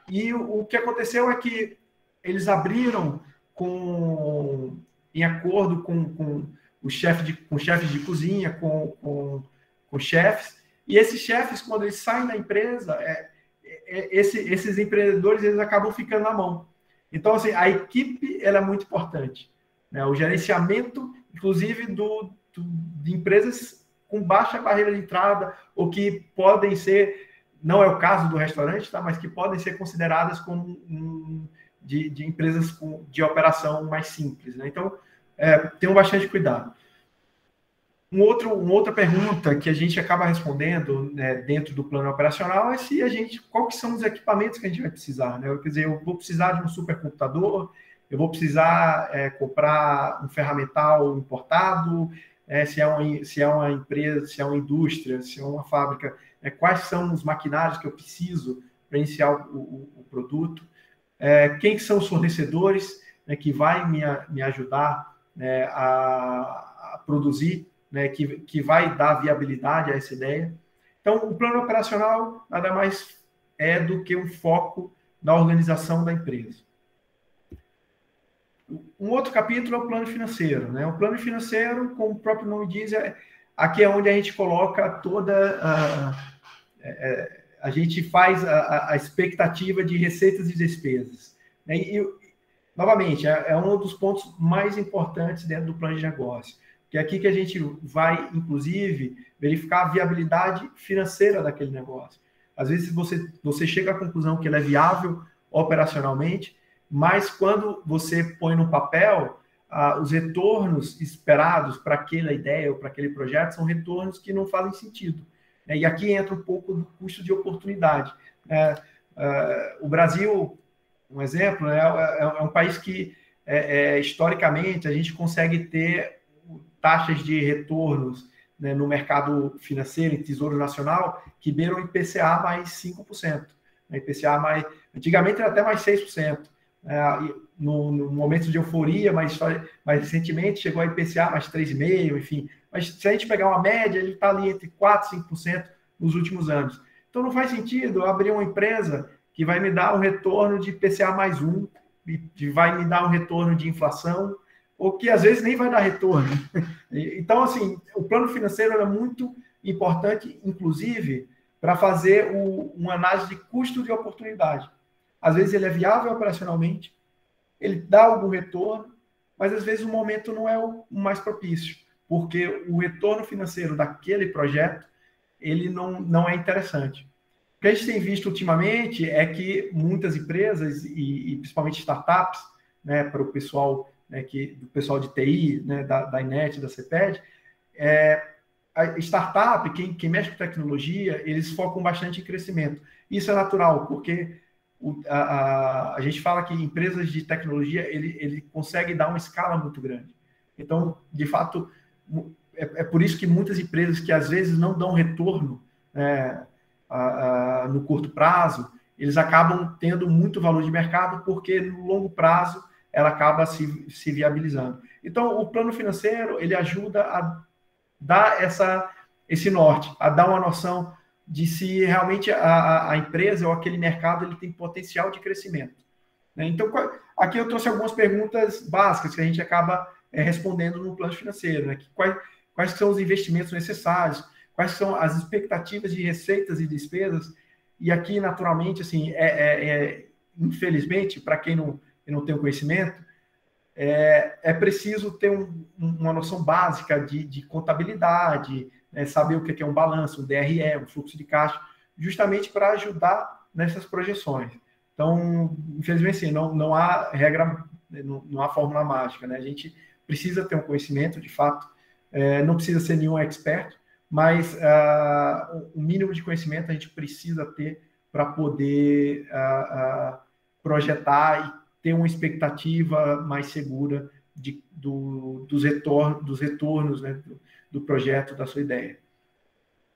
E o que aconteceu é que eles abriram em acordo com os chefes de cozinha, com chefes. E esses chefes, quando eles saem da empresa, esses empreendedores eles acabam ficando na mão. Então, assim, a equipe ela é muito importante, né? O gerenciamento inclusive de empresas com baixa barreira de entrada, ou que podem ser, não é o caso do restaurante, tá? Mas que podem ser consideradas como de empresas de operação mais simples, né? Então, tenham bastante cuidado. Uma outra pergunta que a gente acaba respondendo, né, dentro do plano operacional é qual que são os equipamentos que a gente vai precisar, né? Quer dizer, eu vou precisar de um supercomputador, eu vou precisar comprar um ferramental importado, se é uma empresa, se é uma indústria, se é uma fábrica, quais são os maquinários que eu preciso para iniciar o produto, quem são os fornecedores, né, que vai me ajudar, né, a produzir, né, que vai dar viabilidade a essa ideia. Então, o plano operacional nada mais é do que um foco da organização da empresa. Um outro capítulo é o plano financeiro, né? O plano financeiro, como o próprio nome diz, aqui é onde a gente coloca toda a gente faz a expectativa de receitas e despesas, né? Novamente, é um dos pontos mais importantes dentro do plano de negócio, que é aqui que a gente vai, inclusive, verificar a viabilidade financeira daquele negócio. Às vezes você chega à conclusão que ele é viável operacionalmente, mas quando você põe no papel, os retornos esperados para aquela ideia ou para aquele projeto são retornos que não fazem sentido. E aqui entra um pouco do custo de oportunidade. O Brasil, um exemplo, é um país que, historicamente, a gente consegue ter taxas de retornos, né, no mercado financeiro, em Tesouro Nacional, que beiram o IPCA mais 5%. IPCA antigamente era até mais 6%. No momento de euforia, mais recentemente chegou a IPCA mais 3,5%, enfim. Mas se a gente pegar uma média, ele está ali entre 4% e 5% nos últimos anos. Então não faz sentido eu abrir uma empresa que vai me dar um retorno de IPCA mais 1%, que vai me dar um retorno de inflação, ou que às vezes nem vai dar retorno. Então, assim, o plano financeiro é muito importante, inclusive, para fazer uma análise de custo de oportunidade. Às vezes ele é viável operacionalmente, ele dá algum retorno, mas às vezes o momento não é o mais propício, porque o retorno financeiro daquele projeto, ele não é interessante. O que a gente tem visto ultimamente é que muitas empresas, e principalmente startups, né, para o pessoal, né, do pessoal de TI, né, da INET, da CEPED, a startup, quem mexe com tecnologia, eles focam bastante em crescimento. Isso é natural, porque a gente fala que empresas de tecnologia, ele consegue dar uma escala muito grande. Então, de fato, é por isso que muitas empresas que às vezes não dão retorno, né, no curto prazo, eles acabam tendo muito valor de mercado, porque no longo prazo ela acaba se viabilizando. Então, o plano financeiro, ele ajuda a dar esse norte, a dar uma noção de se realmente a empresa ou aquele mercado ele tem potencial de crescimento, né? Então, aqui eu trouxe algumas perguntas básicas que a gente acaba respondendo no plano financeiro, né? Quais são os investimentos necessários, quais são as expectativas de receitas e despesas, e aqui, naturalmente, assim, infelizmente, para quem não tem o conhecimento, é preciso ter uma noção básica de contabilidade, né, saber o que é um balanço, um DRE, um fluxo de caixa, justamente para ajudar nessas projeções. Então, infelizmente, sim, não há regra, não há fórmula mágica, né? A gente precisa ter um conhecimento, de fato, não precisa ser nenhum expert, mas o mínimo de conhecimento a gente precisa ter para poder projetar e ter uma expectativa mais segura dos retornos, né, do projeto, da sua ideia.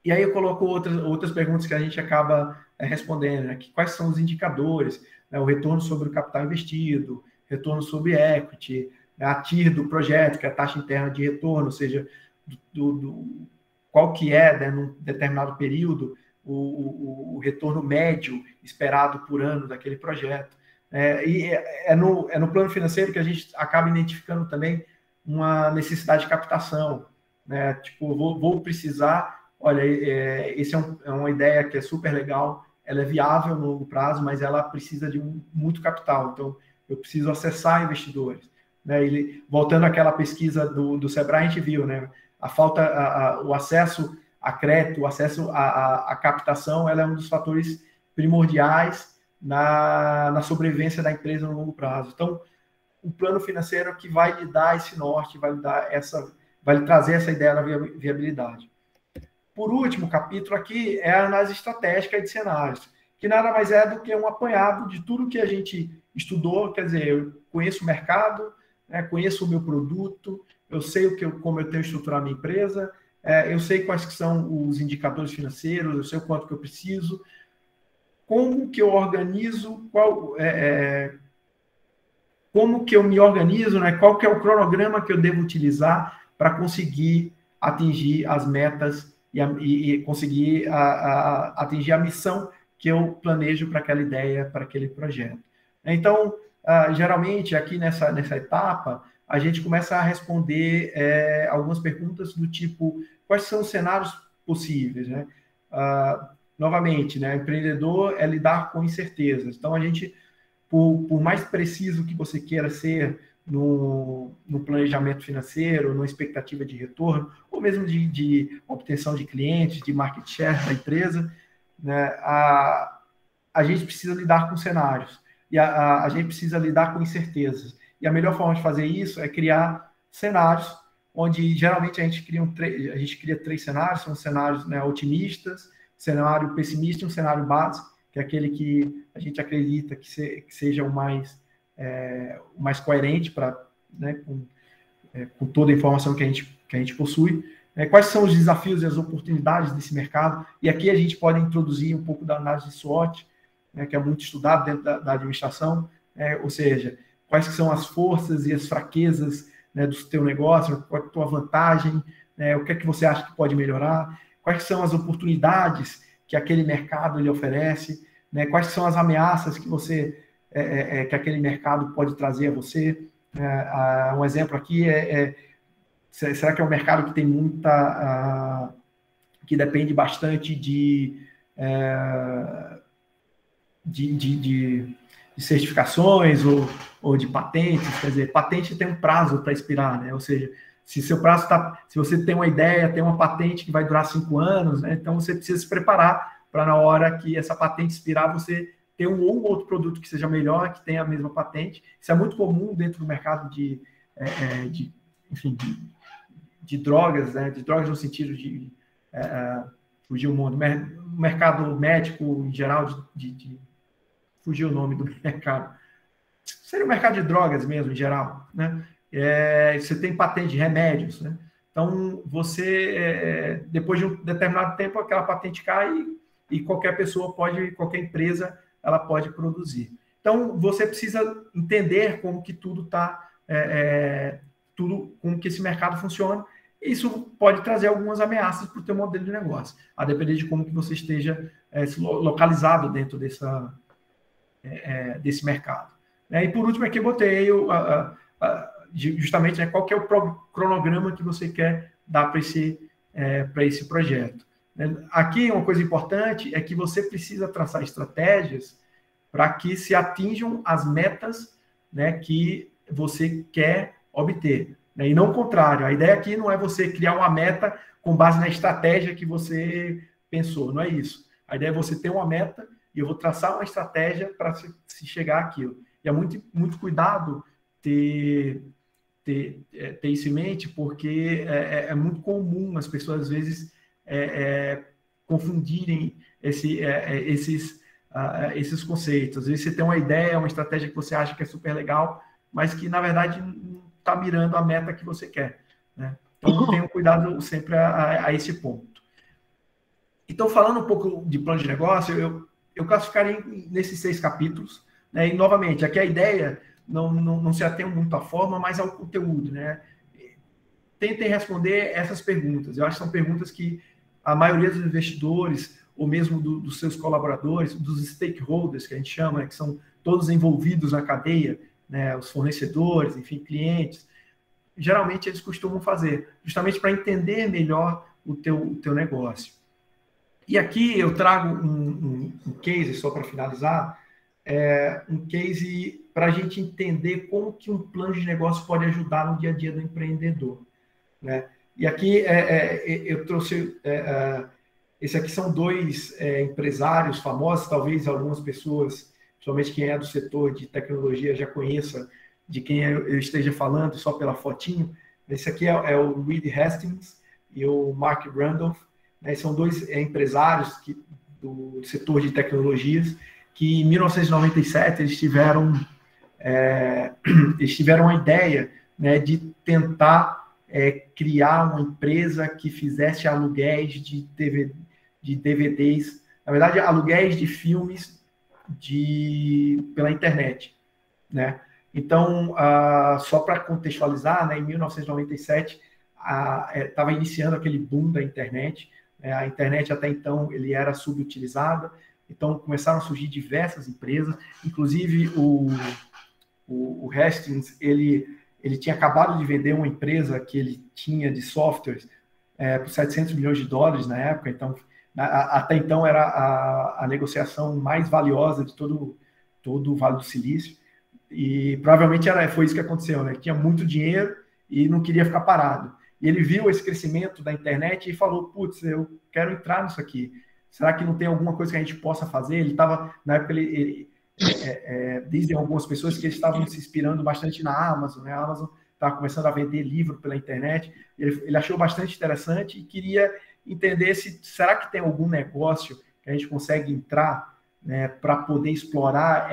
E aí eu coloco outras perguntas que a gente acaba respondendo, né? Quais são os indicadores, né? O retorno sobre o capital investido, retorno sobre equity, a TIR do projeto, que é a taxa interna de retorno, ou seja, qual que é, né, num determinado período, o retorno médio esperado por ano daquele projeto. E no plano financeiro que a gente acaba identificando também uma necessidade de captação, né? Tipo, vou precisar, olha, esse é uma ideia que é super legal, ela é viável no longo prazo, mas ela precisa de muito capital, então eu preciso acessar investidores. né? Voltando àquela pesquisa do Sebrae, a gente viu, né? O acesso a crédito, o acesso à captação, ela é um dos fatores primordiais na sobrevivência da empresa no longo prazo. Então, o plano financeiro é que vai lhe dar esse norte, vai lhe trazer essa ideia da viabilidade. Por último, o capítulo aqui é a análise estratégica de cenários, que nada mais é do que um apanhado de tudo que a gente estudou. Quer dizer, eu conheço o mercado, né, conheço o meu produto, eu sei como eu tenho que estruturar a minha empresa, eu sei quais que são os indicadores financeiros, eu sei o quanto que eu preciso, como que eu organizo, como que eu me organizo, né? Qual que é o cronograma que eu devo utilizar para conseguir atingir as metas e conseguir atingir a missão que eu planejo para aquela ideia, para aquele projeto. Então, geralmente, aqui nessa etapa, a gente começa a responder algumas perguntas do tipo, quais são os cenários possíveis, né? Novamente, né? Empreendedor é lidar com incertezas. Então, a gente, por mais preciso que você queira ser no planejamento financeiro, numa expectativa de retorno, ou mesmo de obtenção de clientes, de market share da empresa, né? A gente precisa lidar com cenários. E a gente precisa lidar com incertezas. E a melhor forma de fazer isso é criar cenários, onde geralmente a gente cria 3 cenários, são cenários, né, otimistas, cenário pessimista e um cenário básico, que é aquele que a gente acredita que seja o mais coerente né, com toda a informação que a gente possui. Quais são os desafios e as oportunidades desse mercado? E aqui a gente pode introduzir um pouco da análise de SWOT, né, que é muito estudado dentro da administração, ou seja, quais que são as forças e as fraquezas, né, do teu negócio, qual é a tua vantagem, o que é que você acha que pode melhorar, quais são as oportunidades que aquele mercado lhe oferece, né, quais são as ameaças que aquele mercado pode trazer a você. Um exemplo aqui será que é um mercado que tem que depende bastante de certificações ou de patentes? Quer dizer, patente tem um prazo para expirar, né? Ou seja, se você tem uma ideia, tem uma patente que vai durar 5 anos, né? Então você precisa se preparar para, na hora que essa patente expirar, você ter um ou outro produto que seja melhor, que tenha a mesma patente. Isso é muito comum dentro do mercado de drogas, né? De drogas no sentido de fugir o mundo, mercado médico em geral, fugir o nome do mercado. Seria o mercado de drogas mesmo, em geral, né? Você tem patente de remédios, né? Então, depois de um determinado tempo, aquela patente cai e qualquer empresa, ela pode produzir. Então, você precisa entender como que tudo está, como que esse mercado funciona. Isso pode trazer algumas ameaças para o teu modelo de negócio, a depender de como que você esteja localizado dentro desse mercado. E por último, aqui eu botei justamente, né, qual que é o cronograma que você quer dar para esse projeto. Aqui, uma coisa importante é que você precisa traçar estratégias para que se atinjam as metas, né, que você quer obter. E não o contrário. A ideia aqui não é você criar uma meta com base na estratégia que você pensou. Não é isso. A ideia é você ter uma meta e eu vou traçar uma estratégia para se chegar àquilo. E é muito, muito cuidado ter isso em mente, porque é muito comum as pessoas, às vezes, confundirem esses conceitos. Às vezes você tem uma ideia, uma estratégia que você acha que é super legal, mas que, na verdade, não está mirando a meta que você quer, né? Então, tenha cuidado sempre a esse ponto. Então, falando um pouco de plano de negócio, eu classificaria nesses 6 capítulos, né? E, novamente, aqui a ideia não se atém muito à forma, mas ao conteúdo, né? Tentem responder essas perguntas. Eu acho que são perguntas que a maioria dos investidores, ou mesmo dos seus colaboradores, dos stakeholders, que a gente chama, né, que são todos envolvidos na cadeia, né, os fornecedores, enfim, clientes, geralmente eles costumam fazer, justamente para entender melhor o teu negócio. E aqui eu trago um case, só para finalizar, um case para a gente entender como que um plano de negócio pode ajudar no dia a dia do empreendedor, né? E aqui eu trouxe... esse aqui são dois empresários famosos, talvez algumas pessoas, principalmente quem é do setor de tecnologia, já conheça de quem eu esteja falando, só pela fotinho. Esse aqui é o Reed Hastings e o Mark Randolph, né? São dois empresários do setor de tecnologias que, em 1997, eles tiveram a ideia, né, de tentar criar uma empresa que fizesse aluguéis de DVDs, na verdade, aluguéis de filmes pela internet, né? Então, só para contextualizar, né, em 1997, estava iniciando aquele boom da internet. A internet, até então, ele era subutilizada, então começaram a surgir diversas empresas, inclusive o Hastings, ele tinha acabado de vender uma empresa que ele tinha de softwares por 700 milhões de dólares na época, então, até então era a negociação mais valiosa de todo o Vale do Silício, e provavelmente foi isso que aconteceu, né? Tinha muito dinheiro e não queria ficar parado. E ele viu esse crescimento da internet e falou, putz, eu quero entrar nisso aqui. Será que não tem alguma coisa que a gente possa fazer? Ele estava, na época, dizem algumas pessoas que eles estavam se inspirando bastante na Amazon, né? A Amazon estava começando a vender livro pela internet. Ele achou bastante interessante e queria entender será que tem algum negócio que a gente consegue entrar, né, para poder explorar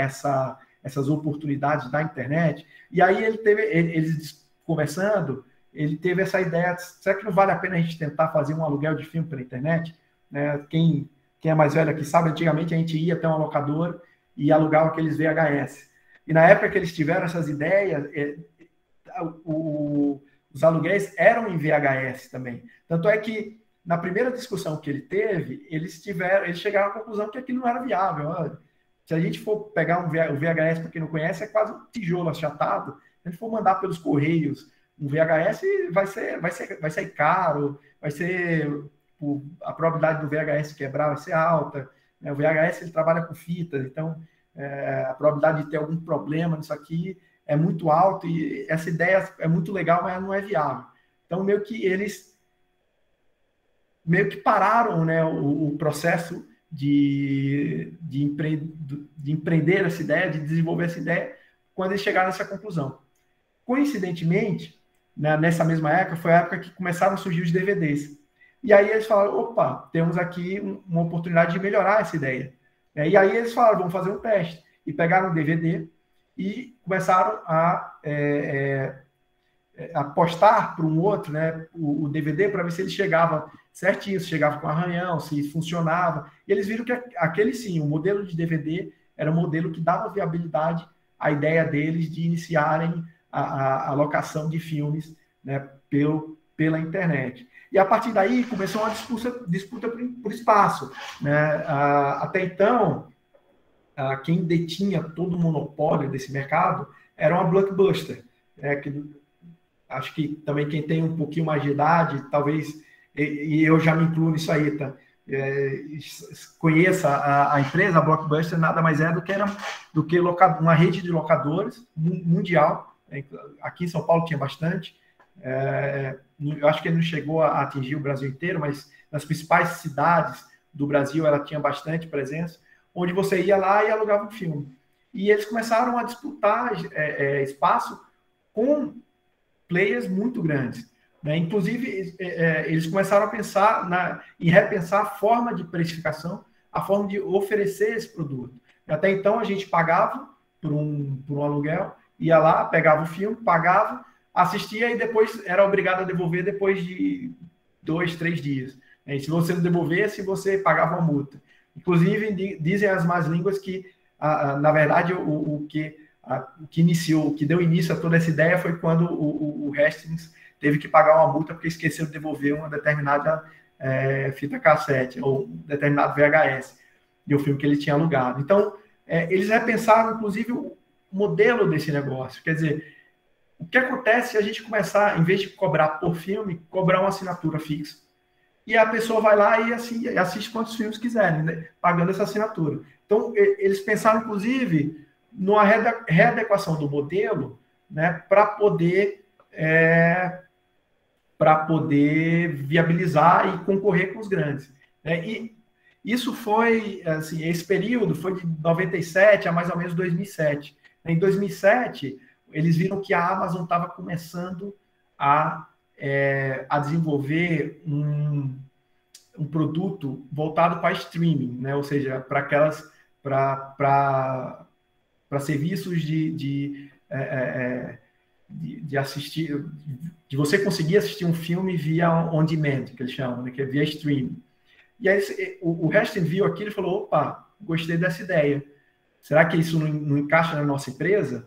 essas oportunidades da internet. E aí eles conversando, ele teve essa ideia, será que não vale a pena a gente tentar fazer um aluguel de filme pela internet? Né? Quem é mais velho aqui sabe, antigamente a gente ia até uma locadora e alugava aqueles VHS. E na época que eles tiveram essas ideias, os aluguéis eram em VHS também. Tanto é que, na primeira discussão que ele teve, eles chegaram à conclusão que aquilo não era viável. Olha, se a gente for pegar o VHS, para quem não conhece, é quase um tijolo achatado. Se a gente for mandar pelos correios um VHS, vai sair caro, a probabilidade do VHS quebrar vai ser alta. Né? O VHS ele trabalha com fitas, então a probabilidade de ter algum problema nisso aqui é muito alta, e essa ideia é muito legal, mas não é viável. Então, eles pararam, né, o processo de empreender essa ideia, de desenvolver essa ideia, quando eles chegaram nessa conclusão. Coincidentemente, né, nessa mesma época, foi a época que começaram a surgir os DVDs. E aí eles falaram, opa, temos aqui uma oportunidade de melhorar essa ideia. E aí eles falaram, vamos fazer um teste. E pegaram o DVD e começaram a apostar para um outro, né, o DVD, para ver se ele chegava certinho, se chegava com arranhão, se funcionava. E eles viram que aquele sim, o modelo de DVD era um modelo que dava viabilidade à ideia deles de iniciarem a locação de filmes, né, pela internet. E a partir daí começou uma disputa por espaço. Né? Até então, quem detinha todo o monopólio desse mercado era uma Blockbuster, que acho que também quem tem um pouquinho mais de idade, talvez, e eu já me incluo nisso aí, tá? Conheça a empresa, a Blockbuster, nada mais é do que uma rede de locadoras mundial. Aqui em São Paulo tinha bastante. Eu acho que ele não chegou a atingir o Brasil inteiro, mas nas principais cidades do Brasil ela tinha bastante presença, onde você ia lá e alugava um filme. E eles começaram a disputar espaço com players muito grandes. Né? Inclusive, eles começaram a pensar em repensar a forma de precificação, a forma de oferecer esse produto. Até então, a gente pagava por um aluguel, ia lá, pegava o filme, pagava, assistia e depois era obrigado a devolver depois de 2, 3 dias. E se você não devolvesse, você pagava uma multa. Inclusive, dizem as más línguas que, na verdade, o que deu início a toda essa ideia foi quando o Hastings teve que pagar uma multa porque esqueceu de devolver uma determinada fita cassete ou um determinado VHS de um filme que ele tinha alugado. Então, eles repensaram, inclusive, o modelo desse negócio. Quer dizer, o que acontece se a gente começar, em vez de cobrar por filme, cobrar uma assinatura fixa? e a pessoa vai lá e assim, assiste quantos filmes quiserem, né, pagando essa assinatura. Então, eles pensaram, inclusive, numa readequação do modelo, né, para poder viabilizar e concorrer com os grandes. Né? E isso foi, assim, esse período foi de 97 a mais ou menos 2007. Em 2007, eles viram que a Amazon estava começando a desenvolver um produto voltado para streaming, né? Ou seja, para aquelas para serviços de assistir, de você conseguir assistir um filme via on demand, que eles chamam, né? Que é via streaming. E aí o Reston viu aquilo e falou, opa, gostei dessa ideia. Será que isso não encaixa na nossa empresa?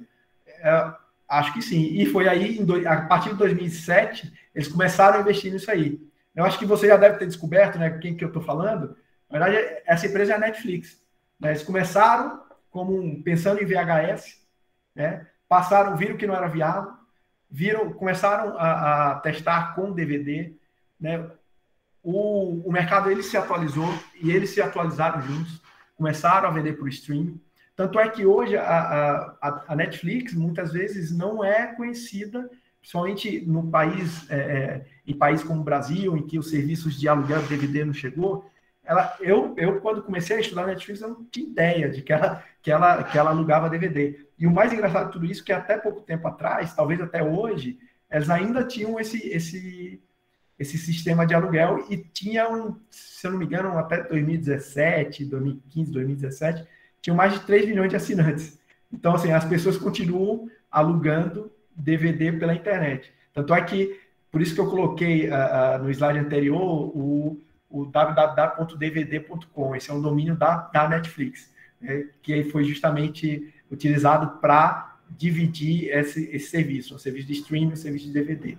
Acho que sim. E foi aí, a partir de 2007, eles começaram a investir nisso aí. Eu acho que você já deve ter descoberto, né, quem que eu estou falando. Na verdade, essa empresa é a Netflix. Né? Eles começaram pensando em VHS, né? Viram que não era viável, começaram a testar com DVD, né? O mercado ele se atualizou e eles se atualizaram juntos, começaram a vender por streaming. Tanto é que hoje a Netflix muitas vezes não é conhecida, principalmente no país, em países como o Brasil, em que os serviços de aluguel de DVD não chegou. Eu quando comecei a estudar Netflix, eu não tinha ideia de que ela alugava DVD. E o mais engraçado de tudo isso é que até pouco tempo atrás, talvez até hoje, eles ainda tinham esse sistema de aluguel e tinham, se eu não me engano, até 2017, 2015, 2017, tinham mais de 3 milhões de assinantes. Então, assim, as pessoas continuam alugando DVD pela internet. Tanto é que, por isso que eu coloquei no slide anterior o www.dvd.com. Esse é um domínio da Netflix, né, que foi justamente utilizado para dividir esse serviço, o serviço de streaming e o serviço de DVD.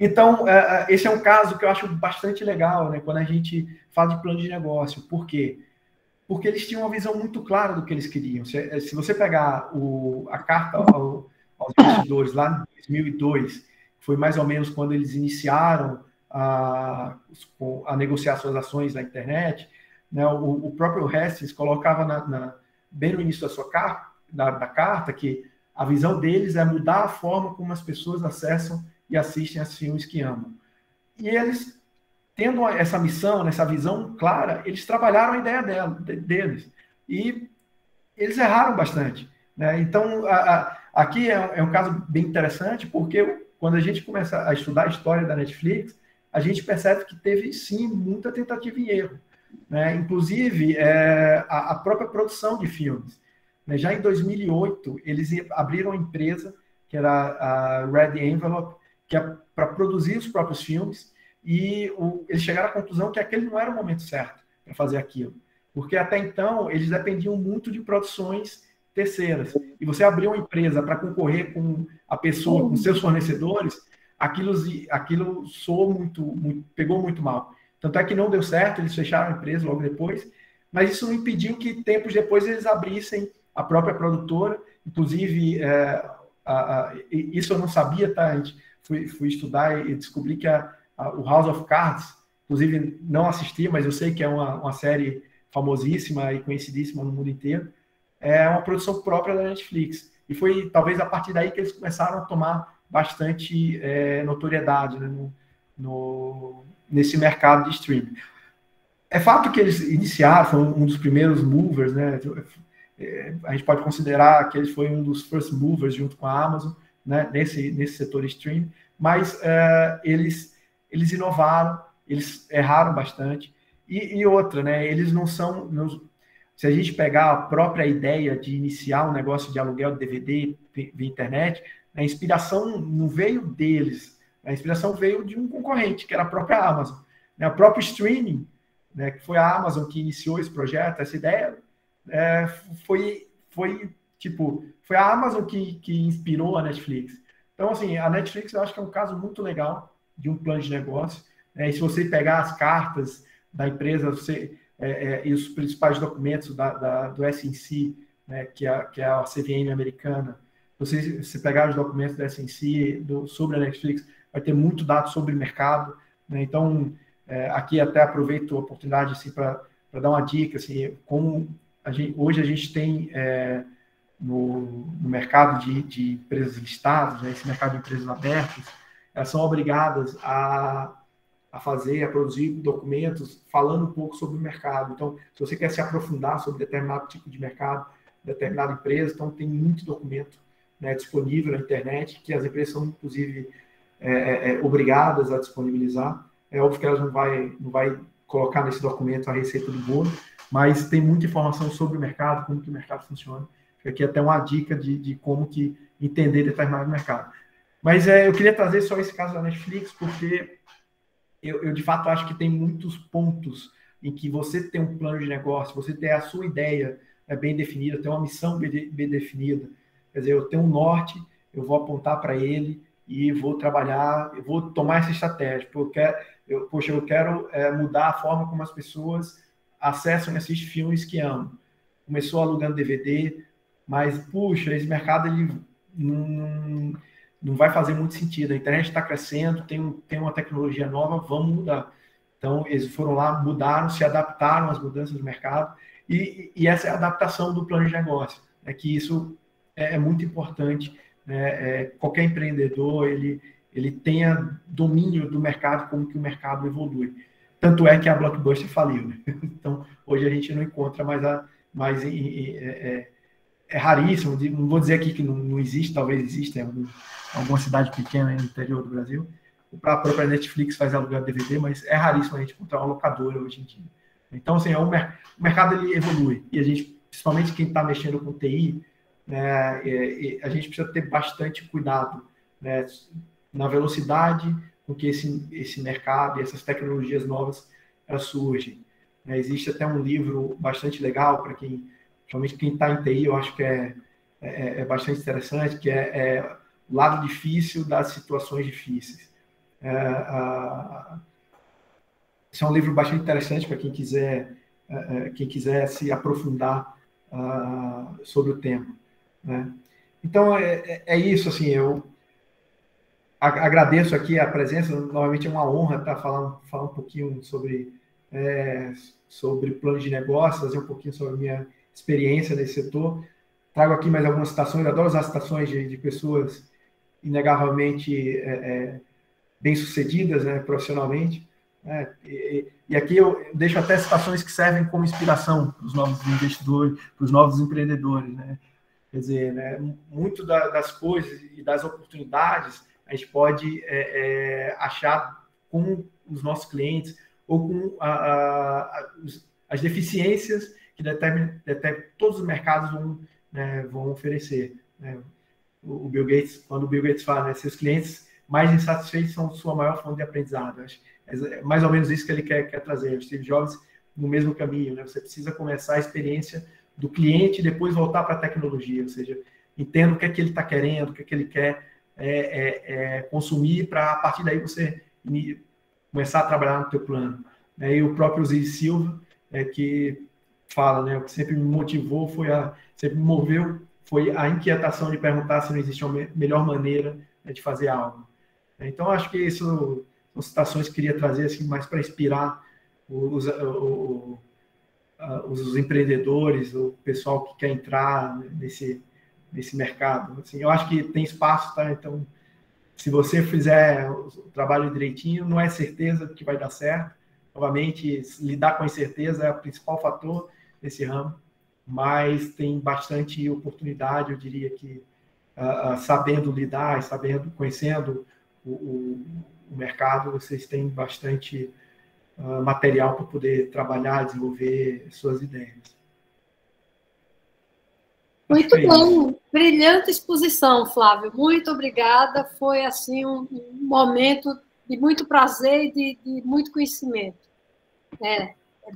Então, esse é um caso que eu acho bastante legal, né, quando a gente fala de plano de negócio. Por quê? Porque eles tinham uma visão muito clara do que eles queriam. Se você pegar a carta aos investidores lá em 2002, foi mais ou menos quando eles iniciaram a negociar suas ações na internet, né, o próprio Hastings colocava bem no início da carta que a visão deles é mudar a forma como as pessoas acessam e assistem a filmes que amam. E eles, tendo essa missão, essa visão clara, eles trabalharam a ideia deles. E eles erraram bastante. Né? Então, aqui é um caso bem interessante, porque quando a gente começa a estudar a história da Netflix, a gente percebe que teve, sim, muita tentativa e erro. Né? Inclusive, a própria produção de filmes. Né? Já em 2008, eles abriram uma empresa, que era a Red Envelope, que é para produzir os próprios filmes, e eles chegaram à conclusão que aquele não era o momento certo para fazer aquilo. Porque até então, eles dependiam muito de produções terceiras. E você abrir uma empresa para concorrer com a pessoa, com seus fornecedores, aquilo soou pegou muito mal. Tanto é que não deu certo, eles fecharam a empresa logo depois, mas isso não impediu que tempos depois eles abrissem a própria produtora. Inclusive, isso eu não sabia, tá? A gente fui estudar e descobri que o House of Cards, inclusive não assisti, mas eu sei que é uma série famosíssima e conhecidíssima no mundo inteiro, é uma produção própria da Netflix. E foi talvez a partir daí que eles começaram a tomar bastante notoriedade, né, nesse mercado de streaming. É fato que eles iniciaram, foi um dos primeiros movers, né? A gente pode considerar que eles foram um dos first movers junto com a Amazon, né, nesse setor streaming, mas eles inovaram, eles erraram bastante. E outra, né, eles não são... se a gente pegar a própria ideia de iniciar um negócio de aluguel de DVD via internet, a inspiração não veio deles, a inspiração veio de um concorrente, que era a própria Amazon. Né? O próprio streaming, né, que foi a Amazon que iniciou esse projeto, essa ideia, foi a Amazon que inspirou a Netflix. Então, assim, a Netflix eu acho que é um caso muito legal de um plano de negócio. E se você pegar as cartas da empresa, e os principais documentos do SEC, né, que é a CVM americana, você pegar os documentos da SEC sobre a Netflix, vai ter muito dado sobre o mercado. Né? Então, Aqui até aproveito a oportunidade assim, para dar uma dica, assim, como hoje a gente tem no mercado de empresas listadas, né, esse mercado de empresas abertas, elas são obrigadas a produzir documentos falando um pouco sobre o mercado. Então, se você quer se aprofundar sobre determinado tipo de mercado, determinada empresa, então tem muito documento, né, disponível na internet, que as empresas são, inclusive, obrigadas a disponibilizar. É óbvio que elas não vai colocar nesse documento a receita do bolo, mas tem muita informação sobre o mercado, como que o mercado funciona. Aqui até uma dica de como que entender determinado mercado. Mas eu queria trazer só esse caso da Netflix, porque eu de fato acho que tem muitos pontos em que você tem um plano de negócio, você tem a sua ideia bem definida, tem uma missão bem definida. Quer dizer, eu tenho um norte, eu vou apontar para ele e vou trabalhar, eu vou tomar essa estratégia. Eu quero mudar a forma como as pessoas acessam e assistem filmes que amam. Começou alugando DVD, mas, puxa, esse mercado ele não vai fazer muito sentido. A internet está crescendo, tem uma tecnologia nova, vamos mudar. Então, eles foram lá, mudaram, se adaptaram às mudanças do mercado, e essa é a adaptação do plano de negócio. É que isso é muito importante. Qualquer empreendedor, ele tenha domínio do mercado, como que o mercado evolui. Tanto é que a Blockbuster faliu, né? Então, hoje a gente não encontra mais é raríssimo, não vou dizer aqui que não existe, talvez exista em alguma cidade pequena no interior do Brasil. A própria Netflix faz alugar DVD, mas é raríssimo a gente encontrar uma locadora hoje em dia. Então, assim, o mercado ele evolui, e a gente, principalmente quem está mexendo com TI, né, a gente precisa ter bastante cuidado, né, na velocidade com que esse mercado e essas tecnologias novas elas surgem. Existe até um livro bastante legal para principalmente quem está em TI, eu acho que é bastante interessante, que é o lado difícil das situações difíceis. Esse é um livro bastante interessante para quem quiser se aprofundar sobre o tema, né? Então, é isso, assim, eu agradeço aqui a presença, novamente é uma honra estar falando um pouquinho sobre plano de negócios, fazer um pouquinho sobre a minha experiência nesse setor. Trago aqui mais algumas citações, adoro usar citações de pessoas inegavelmente bem-sucedidas, né, profissionalmente. E aqui eu deixo até citações que servem como inspiração para os novos investidores, para os novos empreendedores, né? Quer dizer, né, muito das coisas e das oportunidades a gente pode achar com os nossos clientes ou com as deficiências que todos os mercados vão oferecer, né? O Bill Gates, quando o Bill Gates fala, né, seus clientes mais insatisfeitos são sua maior fonte de aprendizado. Acho é mais ou menos isso que ele quer trazer. O Steve Jobs no mesmo caminho, né? Você precisa começar a experiência do cliente e depois voltar para a tecnologia, ou seja, entenda o que é que ele está querendo, o que é que ele quer consumir, para a partir daí você começar a trabalhar no teu plano. E o próprio Zig Silva, que fala, né, o que sempre me motivou sempre me moveu foi a inquietação de perguntar se não existe uma melhor maneira de fazer algo. Então, acho que isso são citações que eu queria trazer assim, mais para inspirar os empreendedores, o pessoal que quer entrar nesse mercado. Assim, eu acho que tem espaço, tá? Então, se você fizer o trabalho direitinho, não é certeza que vai dar certo. Novamente, lidar com a incerteza é o principal fator nesse ramo, mas tem bastante oportunidade, eu diria que sabendo lidar, conhecendo o mercado, vocês têm bastante material para poder trabalhar, desenvolver suas ideias. Muito bom, brilhante exposição, Flávio. Muito obrigada. Foi assim um momento de muito prazer e de muito conhecimento.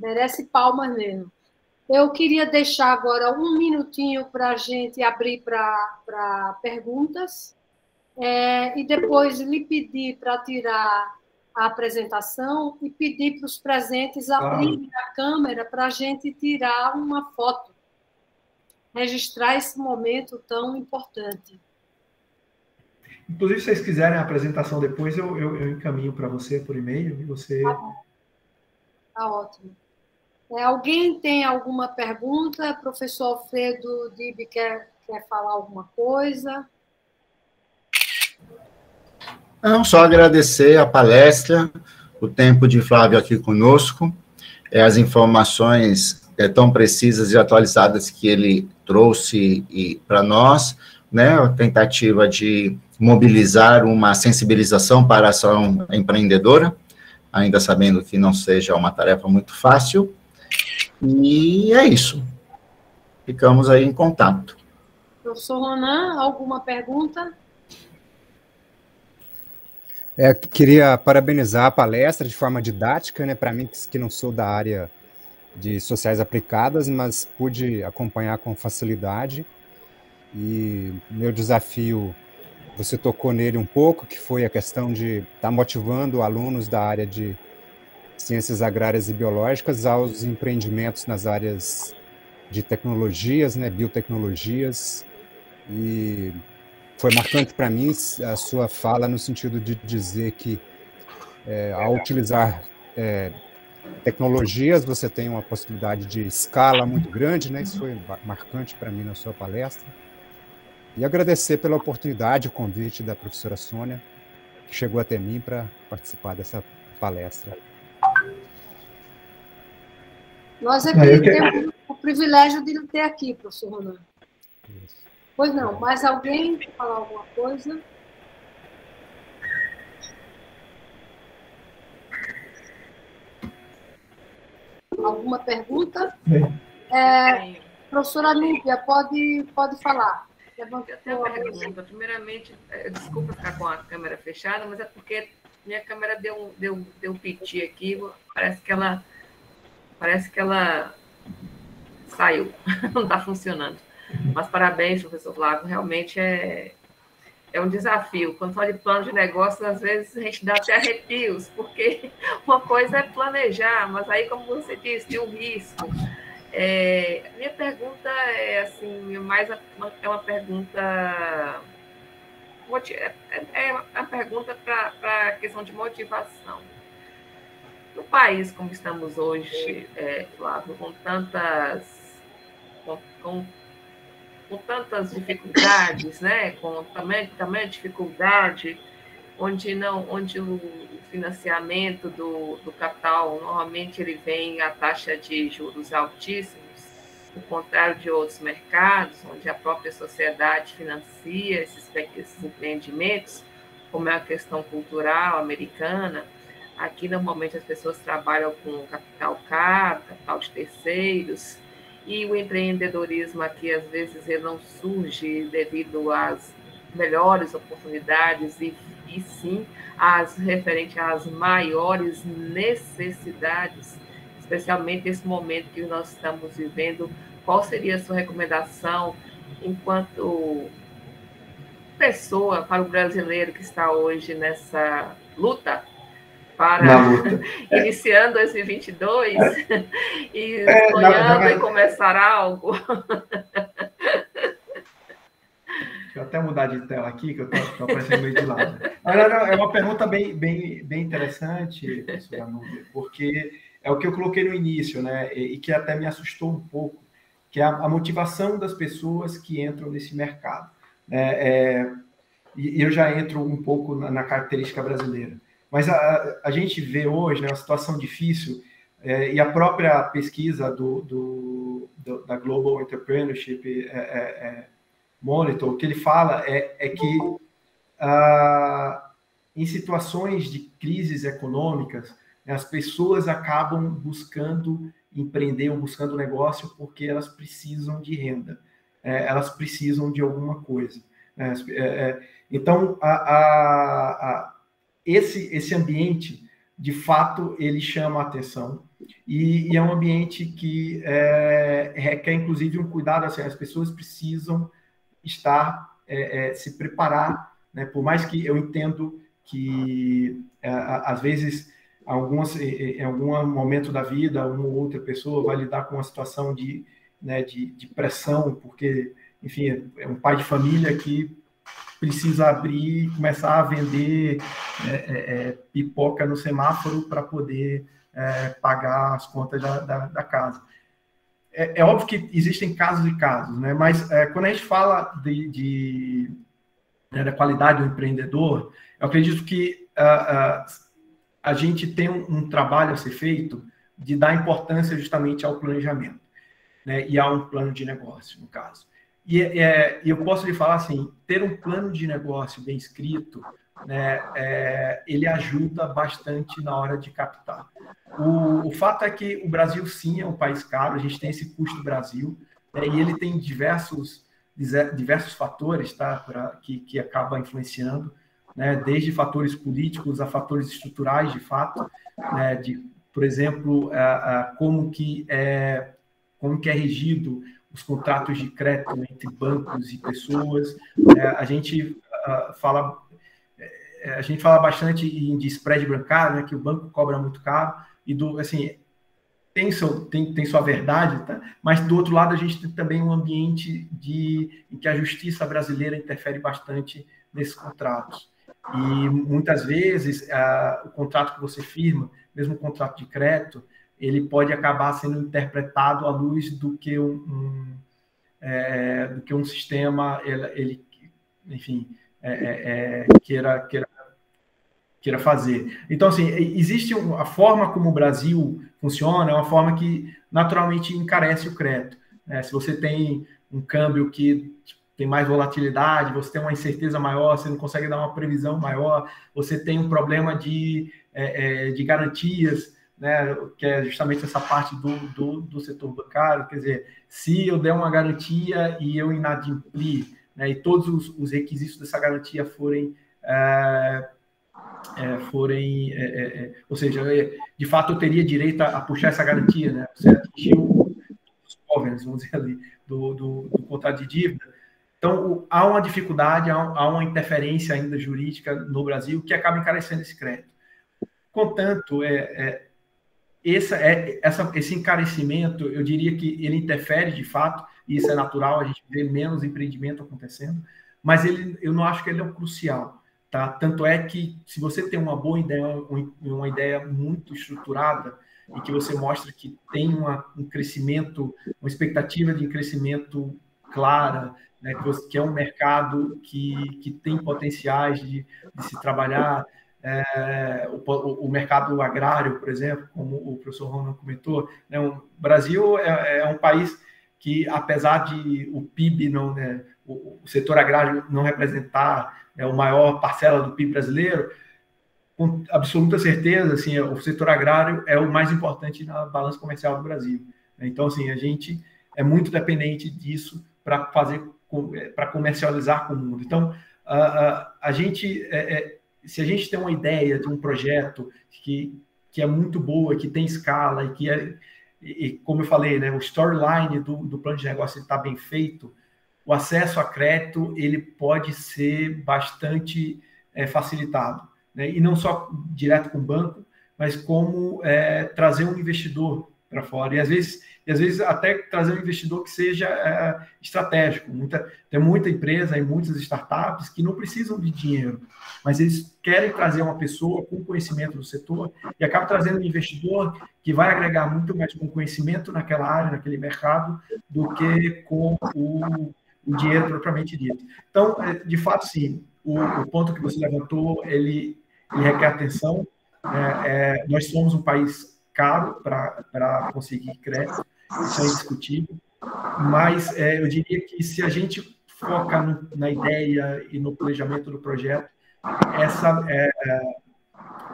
Merece palmas mesmo. Eu queria deixar agora um minutinho para a gente abrir para perguntas e depois lhe pedir para tirar a apresentação e pedir para os presentes abrirem a câmera para a gente tirar uma foto, registrar esse momento tão importante. Inclusive, se vocês quiserem a apresentação depois, eu encaminho para você por e-mail e você Tá ótimo. Alguém tem alguma pergunta? Professor Alfredo Dib quer falar alguma coisa? Não, só agradecer a palestra, o tempo de Flávio aqui conosco, as informações tão precisas e atualizadas que ele trouxe para nós, né, a tentativa de mobilizar uma sensibilização para a ação empreendedora, ainda sabendo que não seja uma tarefa muito fácil, e é isso. Ficamos aí em contato. Professor Ronan, alguma pergunta? Queria parabenizar a palestra de forma didática, né, para mim que não sou da área de sociais aplicadas, mas pude acompanhar com facilidade, e meu desafio, você tocou nele um pouco, que foi a questão de estar motivando alunos da área de ciências agrárias e biológicas aos empreendimentos nas áreas de tecnologias, né, biotecnologias, e foi marcante para mim a sua fala no sentido de dizer que, ao utilizar tecnologias, você tem uma possibilidade de escala muito grande, né? Isso foi marcante para mim na sua palestra. E agradecer pela oportunidade, o convite da professora Sônia, que chegou até mim para participar dessa palestra. Nós aqui temos o privilégio de lhe ter aqui, professor Ronan. Pois não, mais alguém quer falar alguma coisa? Alguma pergunta? Professora Núbia, pode falar. Eu tenho uma pergunta. Primeiramente, desculpa ficar com a câmera fechada, mas é porque minha câmera deu um piti aqui, parece que ela saiu, não está funcionando. Mas parabéns, professor Flávio, realmente é um desafio. Quando fala de plano de negócios, às vezes a gente dá até arrepios, porque uma coisa é planejar, mas aí, como você disse, tem um risco. Minha pergunta é assim, é uma pergunta para a questão de motivação. No país como estamos hoje, Flávio, com tantas dificuldades, né? Com tamanha dificuldade, onde o financiamento do capital, normalmente ele vem a taxa de juros altíssimos, ao contrário de outros mercados, onde a própria sociedade financia esses empreendimentos, como é a questão cultural americana. Aqui, normalmente, as pessoas trabalham com capital caro, capital de terceiros, e o empreendedorismo aqui, às vezes, ele não surge devido às melhores oportunidades e sim, referente às maiores necessidades, especialmente nesse momento que nós estamos vivendo. Qual seria a sua recomendação enquanto pessoa para o brasileiro que está hoje nessa luta iniciando 2022 e sonhando em começar algo? Deixa eu até mudar de tela aqui, que eu estou aparecendo meio de lado. É uma pergunta bem interessante, professora Núbia, porque é o que eu coloquei no início, né? E que até me assustou um pouco, que é a motivação das pessoas que entram nesse mercado. E eu já entro um pouco na característica brasileira. Mas a gente vê hoje, né, uma situação difícil, e a própria pesquisa da Global Entrepreneurship Monitor, o que ele fala é que em situações de crises econômicas, né, as pessoas acabam buscando empreender ou buscando negócio porque elas precisam de renda, elas precisam de alguma coisa. Então, esse ambiente, de fato, ele chama a atenção e é um ambiente que requer, inclusive, um cuidado. Assim, as pessoas precisam se preparar, né? Por mais que eu entendo que, às vezes, em algum momento da vida, uma ou outra pessoa vai lidar com uma situação de pressão, porque, enfim, é um pai de família que precisa abrir e começar a vender pipoca no semáforo para poder pagar as contas da casa. É óbvio que existem casos e casos, né? Mas quando a gente fala da qualidade do empreendedor, eu acredito que a gente tem um trabalho a ser feito de dar importância justamente ao planejamento, né? E a um plano de negócio, no caso. E eu posso lhe falar assim, ter um plano de negócio bem escrito, né, ele ajuda bastante na hora de captar. O fato é que o Brasil, sim, é um país caro, a gente tem esse custo do Brasil, né, e ele tem diversos fatores, tá, que acabam influenciando, né, desde fatores políticos a fatores estruturais, de fato, né, por exemplo, como que é regido os contratos de crédito entre bancos e pessoas. A gente fala bastante de spread bancário, né, que o banco cobra muito caro, e assim, tem sua verdade, tá? Mas do outro lado a gente tem também um ambiente em que a justiça brasileira interfere bastante nesses contratos. E muitas vezes o contrato que você firma, mesmo o contrato de crédito, ele pode acabar sendo interpretado à luz do que um sistema, enfim, queira fazer. Então, assim, existe a forma como o Brasil funciona, é uma forma que naturalmente encarece o crédito. Né? Se você tem um câmbio que tem mais volatilidade, você tem uma incerteza maior, você não consegue dar uma previsão maior, você tem um problema de garantias, né, que é justamente essa parte do setor bancário. Quer dizer, se eu der uma garantia e eu inadimplir, né, e todos os requisitos dessa garantia forem ou seja, de fato eu teria direito a puxar essa garantia, né? Você atingiu os covenants, vamos dizer ali, do contrato de dívida. Então, há uma dificuldade, há uma interferência ainda jurídica no Brasil que acaba encarecendo esse crédito. Contanto, esse encarecimento, eu diria que ele interfere de fato, e isso é natural, a gente vê menos empreendimento acontecendo, mas eu não acho que ele é o crucial. Tá? Tanto é que, se você tem uma boa ideia, uma ideia muito estruturada, e que você mostra que tem um crescimento, uma expectativa de crescimento clara, né, que é um mercado que tem potenciais de se trabalhar, o mercado agrário, por exemplo, como o professor Ronald comentou, né, o Brasil é um país que, apesar de o PIB, o setor agrário não representar a maior parcela do PIB brasileiro, com absoluta certeza, assim, o setor agrário é o mais importante na balança comercial do Brasil. Então, assim, a gente é muito dependente disso para comercializar com o mundo. Então, se a gente tem uma ideia de um projeto que é muito boa, que tem escala, e como eu falei, né, o storyline do plano de negócio está bem feito, o acesso a crédito ele pode ser bastante facilitado, né? E não só direto com o banco, mas como trazer um investidor para fora. E às vezes até trazer um investidor que seja estratégico. Tem muita empresa e muitas startups que não precisam de dinheiro, mas eles querem trazer uma pessoa com conhecimento do setor e acaba trazendo um investidor que vai agregar muito mais com conhecimento naquela área, naquele mercado, do que com o dinheiro propriamente dito. Então, de fato, sim, o ponto que você levantou, ele requer atenção. Nós somos um país caro para conseguir crédito, isso é indiscutível, mas eu diria que se a gente foca na ideia e no planejamento do projeto,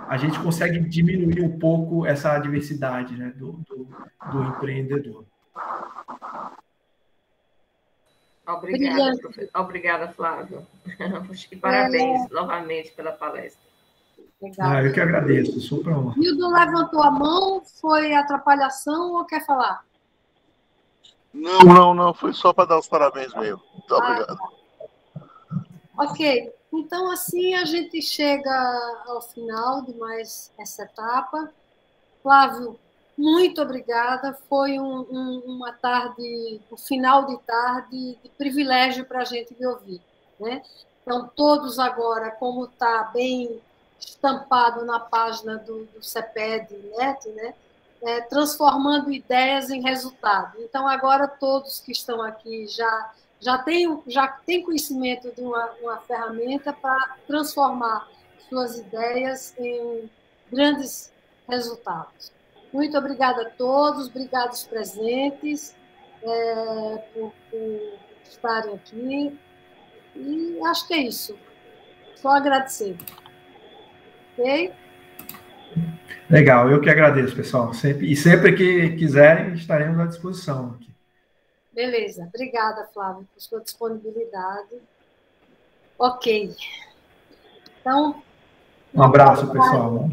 a gente consegue diminuir um pouco essa diversidade, né, do empreendedor. Obrigada, Flávio. E parabéns novamente pela palestra. Legal. Eu que agradeço, super honra. Hildo levantou a mão, foi atrapalhação ou quer falar? Não, foi só para dar os parabéns mesmo. Muito obrigado. Ok, então assim a gente chega ao final de mais essa etapa. Flávio, muito obrigada. Foi uma tarde, um final de tarde de privilégio para a gente ouvir, né? Então, todos agora, como está bem estampado na página do CEPED Net, né? Transformando ideias em resultado. Então, agora todos que estão aqui já têm conhecimento de uma ferramenta para transformar suas ideias em grandes resultados. Muito obrigada a todos, obrigada aos presentes por estarem aqui. E acho que é isso. Só agradecer. Ok? Legal, eu que agradeço, pessoal. Sempre que quiserem, estaremos à disposição aqui. Beleza. Obrigada, Flávio, por sua disponibilidade. Ok. Então... Um abraço, pessoal.